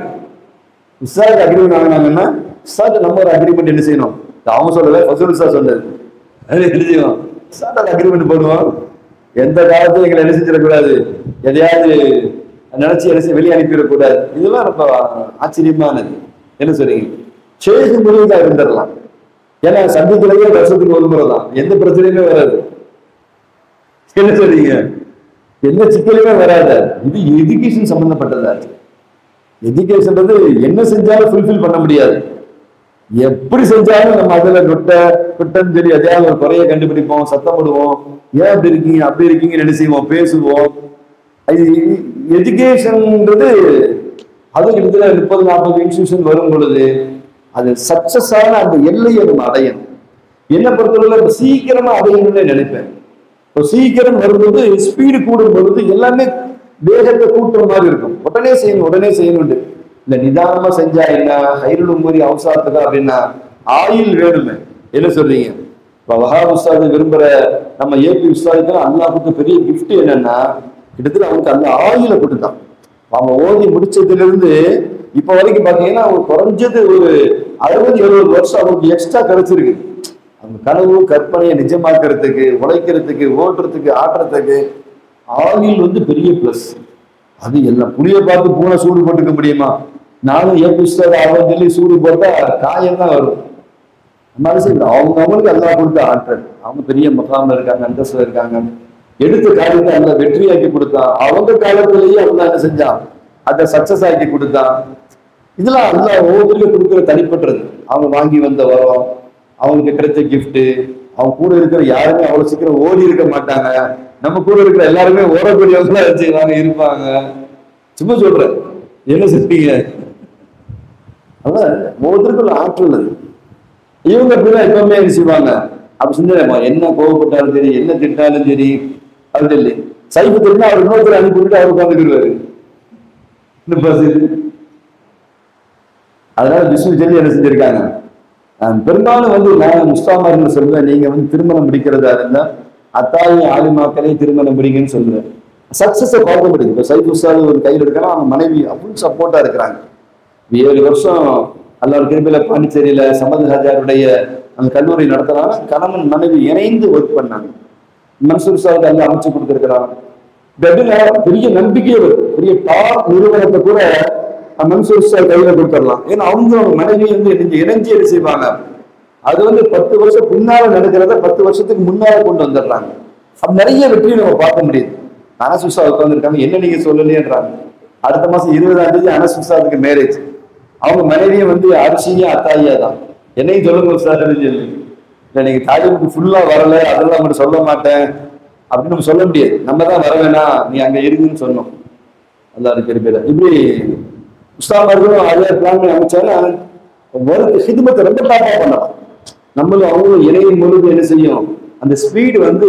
உஸ்தாத் அக்ரிமெண்ட் வாங்கினாங்கன்னா உஸ்தாத் நம்ம ஒரு அக்ரிமெண்ட் என்ன செய்யணும், அவங்க சொல்லல ஃபசல் உஸ்தாத் சொன்னது, அது என்ன செய்யணும், உஸ்தாத் அக்ரிமெண்ட் போடுவோம், எந்த காலத்தையும் எங்களை என்ன செஞ்சிடக்கூடாது, எதையாவது நினைச்சு என்ன செய்ய வெளியே அனுப்பிடக்கூடாது. இதெல்லாம் ரொம்ப ஆச்சரியமானது. என்ன சொல்றீங்க, சேகு முழுவதா இருந்துடலாம். ஏன்னா சந்திக்கிறதே வருஷத்துக்கு ஒரு முறை தான், எந்த பிரச்சனையுமே வராது. என்ன சொல்றீங்க, எந்த சிக்கலுமே வராது. இது எஜுகேஷன் சம்பந்தப்பட்டதா. எஜுகேஷன் என்ன செஞ்சாலும் ஃபுல்ஃபில் பண்ண முடியாது. எப்படி செஞ்சாலும் நம்ம அதுல குட்டம் சரி எதையாவது ஒரு குறைய கண்டுபிடிப்போம், சத்தப்படுவோம், ஏன் அப்படி இருக்கீங்க அப்படி இருக்கீங்கன்னு என்ன செய்வோம், பேசுவோம். எஜுகேஷன்ன்றது அது கிட்டத்தட்ட 30-40 இன்ஸ்டிடியூஷன் வரும் பொழுது அது சக்சஸான அந்த எல்லையை நம்ம அடையணும். என்ன பொறுத்தவரை சீக்கிரமா அடையணும்னு நினைப்பேன். இப்போ சீக்கிரம் வரும்போது ஸ்பீடு கூடும் பொழுது எல்லாமே வேகத்தை கூட்டுற மாதிரி இருக்கும். உடனே செய்யணும் இல்ல நிதானமா செஞ்சா என்ன, ஹைருல் உம்மூரி அவசாத்துக்கா அப்படின்னா ஆயில் வேணுமே. என்ன சொல்றீங்க, இப்போ வஹாப் உஸ்தாது விரும்புற நம்ம ஏபி உஸ்தாதுக்கு அல்லாஹ்வுக்கு பெரிய கிஃப்ட் என்னன்னா கிட்டத்தட்ட அவனுக்கு அந்த ஆயில கொடுத்தான். அவன் ஓதி முடிச்சதுல இருந்து இப்ப வரைக்கும் பாத்தீங்கன்னா ஒரு குறைஞ்சது ஒரு 60-70 வருஷம் அவனுக்கு எக்ஸ்ட்ரா கிடைச்சிருக்கு. அந்த கனவு கற்பனையை நிஜமாக்குறதுக்கு, உழைக்கிறதுக்கு, ஓட்டுறதுக்கு, ஆட்டுறதுக்கு ஆயில் பெரிய பிளஸ். அது எல்லாம் புளிய பார்த்து பூனை சூடு போட்டுக்க முடியுமா? நானும் ஏன் புஸ்தகம் அவன் சொல்லி சூடு போட்டா காயம் தான் வரும். அவங்களுக்கு எல்லாம் கொடுத்த ஆற்றல். அவங்க பெரிய மகாமில் இருக்காங்க, அந்தஸ்துல இருக்காங்க. எடுத்த காரியத்தை அந்த வெற்றியாக்கி கொடுத்தான். அவங்க காலத்திலேயே அவங்க என்ன செஞ்சான், அதை சக்சஸ் ஆக்கி கொடுத்தான். இதெல்லாம் அல்ல ஒவ்வொருத்தருக்கும் கொடுக்குற தனிப்பட்டது. அவங்க வாங்கி வந்த வரம், அவங்களுக்கு கிடைச்ச கிஃப்ட். அவங்க கூட இருக்கிற யாருமே அவ்வளவு சீக்கிரம் ஓடி இருக்க மாட்டாங்க. நம்ம கூட இருக்கிற எல்லாருமே ஓடக்கூடியவங்களா வச்சுருவாங்க, இருப்பாங்க. சும்மா சொல்றேன், என்ன சொல்றீங்க, அதான் ஒவ்வொருத்தருக்குள்ள ஆற்றல் அது. இவங்க அப்படிதான் எப்பவுமே என்ன செய்வாங்க, அப்படி செஞ்சா என்ன கோவப்பட்டாலும் சரி, என்ன திட்டாலும் சரி, அது இல்லை. சைப்பு திட்டினா அவர் இன்னொருத்தர் அனுப்பிவிட்டு அவர் உட்காந்துக்கிடுவாரு. அதனால விஷ்ணு சொல்லி என்ன செஞ்சிருக்காங்க, பெரும்பாலும் வந்து நான் முஸ்தாமார்கள் சொல்லுவேன், நீங்க வந்து திருமணம் முடிக்கிறதா இருந்தா அத்தாயும் ஆலிமாக்களையும் திருமணம் முடிங்கன்னு சொல்லுவேன். சக்சஸை பார்க்க முடியுது. இப்போ சைஃப் உஸ்தாது ஒரு கையில் இருக்கிறான், அவங்க மனைவி அவ்வளோ சப்போர்ட்டா இருக்கிறாங்க. 7 வருஷம் அல்லாஹ் கிருபையில பாண்டிச்சேரியில சமது ஹாஜாருடைய அந்த கல்லூரி நடத்துறாங்க. கணவன் மனைவி இணைந்து ஒர்க் பண்ணாங்க. மன்சூர் சாவுக்கு எல்லாம் அமைச்சு கொடுத்துருக்கிறாங்க. பெரிய நம்பிக்கை வரும். பெரிய டாப் நிறுவனத்தை கூட மன்சூர் சார் கையில கொடுத்துடலாம். ஏன்னா அவங்க மனைவி வந்து இணைஞ்சு என்ன செய்வாங்க, அது வந்து 10 வருஷம் பின்னால நடக்கிறத 10 வருஷத்துக்கு முன்னால கொண்டு வந்துடுறாங்க. அப்ப நிறைய வெற்றியை நம்ம பார்க்க முடியுது. அனசுசா உட்காந்துருக்காங்க, என்ன நீங்க சொல்லலையேன்றாங்க. அடுத்த மாசம் 20ஆம் தேதி அனசுசாவுக்கு மேரேஜ். அவங்க மனைவியும் வந்து அரிசியா அத்தாயியா தான். என்னையும் சொல்லுங்க சார் சொல்லி, இல்லை நீங்க தாலிமுக்கு ஃபுல்லா வரல, அதெல்லாம் அவங்க சொல்ல மாட்டேன் அப்படின்னு நம்ம சொல்ல முடியாது. நம்ம தான் வர வேணாம், நீ அங்க இருக்குன்னு சொன்னோம். அல்லாஹ் கிருபையில இப்படி உஸ்தாமார்களும் அதே பிளான் பண்ணி அமைச்சாலும் ஒர்க் ஹிதுமத்தை ரொம்ப டாப்பா பண்ணலாம். நம்மளும் அவங்களும் இணையும் பொழுது என்ன செய்யும், அந்த ஸ்பீடு வந்து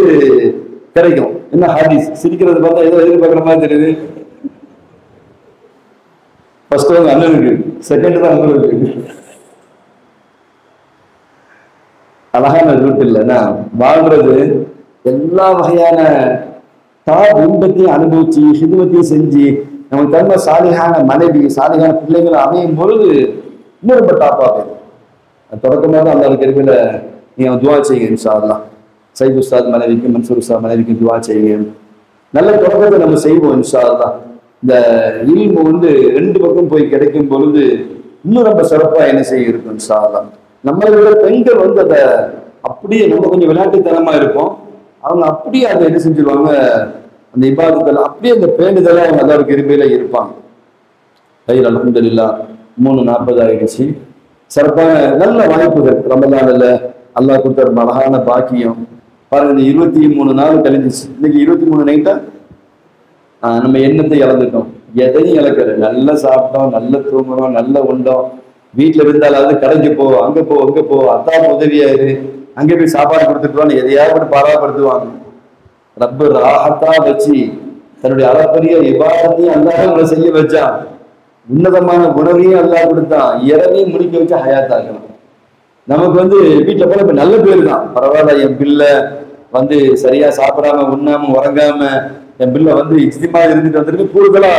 கிடைக்கும். என்ன ஹாதிஸ் சிரிக்கிறது பார்த்தா ஏதோ எதிர்பார்க்குற மாதிரி தெரியுது. ஃபர்ஸ்ட் வந்து அண்ணனுக்கு, செகண்ட் தான் அண்ணனுக்கு. அழகான ரூட் இல்லைன்னா வாழ்றது எல்லா வகையான இன்பத்தையும் அனுபவிச்சு ஹிதுமத்தையும் செஞ்சு நமக்கு தன்மை சாலிகான மனைவி சாலிகான பிள்ளைகளை அமையும் பொழுது இன்னும் ரொம்ப டாப்பா போயிடும். தொடக்கமாக தான் அந்த இருக்கிற நீங்க துவா செய்யுங்க இன்ஷா அல்லாஹ். சைஃப் உஸ்தாத் மனைவிக்கும் மன்சூர் உஸ்தாத் மனைவிக்கும் துவா செய்யுங்க. நல்ல தொடக்கத்தை நம்ம செய்வோம் இன்ஷா அல்லாஹ். இந்த இல்மு வந்து 2 பக்கம் போய் கிடைக்கும் பொழுது இன்னும் ரொம்ப சிறப்பா என்ன செய்ய இருக்கும் இன்ஷா அல்லாஹ். நம்மளோட பெண்கள் வந்து அதை அப்படியே நம்ம கொஞ்சம் விளையாட்டுத்தனமா இருப்போம், அவங்க அப்படியே அதை என்ன செஞ்சிருவாங்க, அந்த இபாதத்தில் அப்படியே அந்த பேண்டுதெல்லாம் அவங்க அல்லாஹ் கிருபையில இருப்பாங்க. கையில் அல்ஹம்துலில்லாஹ் 3:40 ஆயிடுச்சு. சிறப்பான நல்ல வாய்ப்புகள் ரமலான்ல அல்லாஹ் கொடுத்த அழகான பாக்கியம் பாருங்க. இந்த 23 நாள் கழிஞ்சிச்சு. இன்னைக்கு 23 நைட்டா நம்ம எண்ணத்தை இழந்துட்டோம், எதையும் இழக்கல. நல்லா சாப்பிட்டோம், நல்லா தூங்குறோம், நல்லா உண்டோம். வீட்டுல இருந்தாலாவது கடைக்கு போ, அங்க போ, அங்க போ, அத்தான் உதவியாரு, அங்க போய் சாப்பாடு கொடுத்துட்டுவான்னு எதையாவது பாராப்படுத்துவாங்க. ரப்பு ராகத்தா வச்சு தன்னுடைய அளப்பரிய இபாதத்தையும் அல்லாஹ் உங்களை செய்ய வச்சான். உன்னதமான உணவையும் அல்லாஹ் கொடுத்தான். இரவையும் முடிக்க வச்சு ஹயாத்தாக்கலாம். நமக்கு வந்து வீட்டுல போல இப்ப நல்ல பேரு தான், பரவாயில்ல என் பிள்ளை வந்து சரியா சாப்பிடாம உண்ணாம உறங்காம என் பிள்ளை வந்து இஜ்திமா இருந்துட்டு வந்துருக்கு, கூடுதலா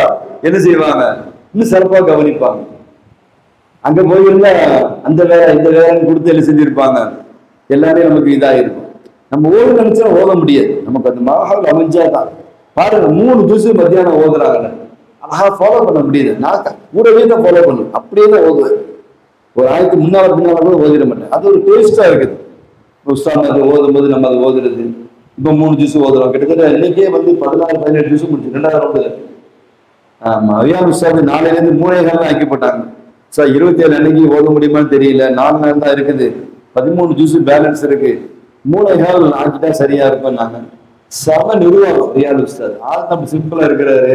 என்ன செய்வாங்க, இன்னும் சிறப்பா கவனிப்பாங்க. அங்க போயிருந்தா அந்த வேலை இந்த வேலைன்னு கொடுத்து என்ன செஞ்சிருப்பாங்க, எல்லாரையும் நமக்கு இதாயிருக்கும். நம்ம ஓட நினைச்சா ஓத முடியாது. நமக்கு அந்த மகால் அமைஞ்சாதான் பாருங்க. 3 ஜூஸ் மத்தியானம் ஓதுறாங்க, அழகா ஃபாலோ பண்ண முடியுது. நான் கூடவே தான் ஃபாலோ பண்ணும், அப்படியே தான் ஓதுவேன். ஒரு ஆயத்துக்கு முன்னால பின்னால கூட ஓதிட மாட்டேன். அது ஒரு டேஸ்டா இருக்குது. உஸ்தாம் அது ஓதும் போது நம்ம அதை ஓதுறது. இப்போ 3 ஜூஸ் ஓதுறோம். கிட்டத்தட்ட இன்னைக்கே வந்து 16-17 ஜூஸ் முடிச்சு 2வது ரவுண்டு. ஆமா, அவியான் உஸ்தாது 4லேருந்து 3 ஆக்கி போட்டாங்க. சார் 27 அன்னைக்கு ஓத முடியுமான்னு தெரியல, 4 நாள் தான் இருக்குது, 13 ஜூஸ் பேலன்ஸ் இருக்கு, 3 ஆக்கிட்டா சரியா இருக்கும். நாங்க சம நிர்வாகம் ரியான் உஸ்தாத். ஆள் நம்ம சிம்பிளா இருக்கிறாரு,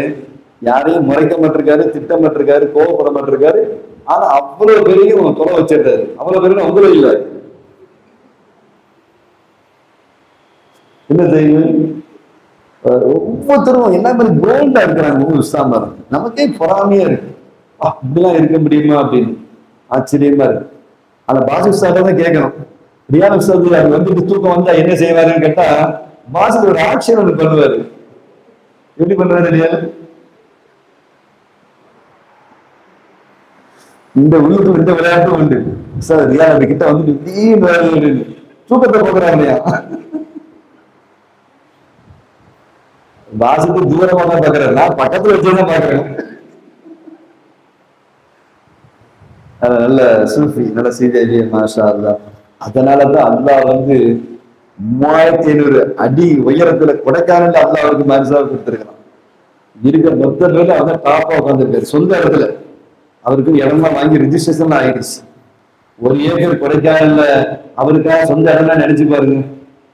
யாரையும் முறைக்க மாட்டிருக்காரு, திட்ட மாட்டிருக்காரு, கோவப்பட மாட்டிருக்காரு. ஆனா அவ்வளவு பேரையும் தொலை வச்சிருக்காரு. அவ்வளவு பேரும் அவ்வளவு இல்லை. என்ன செய்யும், ஒவ்வொருத்தரும் என்ன மாதிரி கோல்டா இருக்கிறாங்க உஸ்தாமர். நமக்கே பொறாமையா இருக்கு, இப்படிலாம் இருக்க முடியுமா அப்படின்னு ஆச்சரியமா இருக்கு. ஆனா பாஸ் உஸ்தாத தான் கேட்கணும். ரியான் உஸ்தாது அது வந்துட்டு தூக்கம் வந்தா என்ன செய்வாருன்னு கேட்டா, பாஸ் ஒரு ஆக்ஷன் ஒன்று பண்ணுவாரு. எப்படி பண்ணுவாரு இல்லையா, இந்த உள்ளுக்கு இந்த விளையாட்டும் உண்டு. சார் ரியான் அந்த கிட்ட வந்துட்டு திடீர்னு தூக்கத்தை போக்குறாங்க இல்லையா, பாசுக்கு தூரமா தான் பாக்குறேன், நான் பக்கத்துல வச்சுதான் பாக்குறேன். நல்ல சூஃபி, நல்ல சீதேவி, மாஷா அல்லாஹ். அதனாலதான் அல்லாஹ் வந்து 3500 அடி உயரத்துல கொடைக்கானல்ல அல்லாஹ் அவருக்கு மரிசாவை கொடுத்திருக்கிறான். இருக்கிற மொத்த பேர்ல அவன் டாப்பா உட்காந்துருக்காரு. சொந்த இடத்துல அவருக்கு இடம்லாம் வாங்கி ரிஜிஸ்ட்ரேஷன் ஆயிடுச்சு. 1 ஏக்கர் கொடைக்கானல்ல அவருக்காக சொந்த இடம்லாம் நினைச்சு பாருங்க.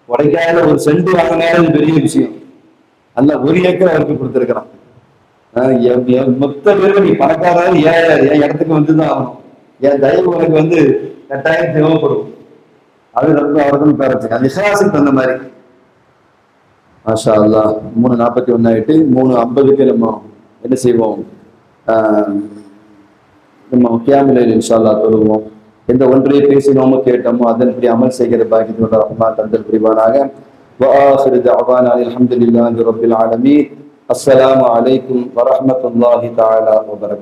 கொடைக்கானல்ல 1 சென்ட் வாங்கினாலும் பெரிய விஷயம். அல்ல 1 ஏக்கர் அவருக்கு கொடுத்திருக்கிறான். மொத்த பேருக்கு நீ பணக்காரர் என் இடத்துக்கு வந்துதான் ஆகணும், என் தயவு உனக்கு வந்து கட்டாயம் தேவைப்படும். அது ரொம்ப அவர்கள் பேரச்சு அது இஹ்லாஸுக்கு தகுந்த மாதிரி. மாஷா அல்லாஹ் 3:41 ஆயிட்டு 3:50க்கு நம்ம என்ன செய்வோம், நம்ம கியாமுல் லைல் இன்ஷா அல்லாஹ் தொழுவோம். எந்த ஒன்றை பேசினோமோ கேட்டோமோ அதன்படி அமல் செய்கிற பாக்கியத்தோட ரஹ்மான் தந்தல் புரிவானாக. وآخر دعوانا الحمد لله رب العالمين. السلام عليكم ورحمة الله تعالى وبركاته.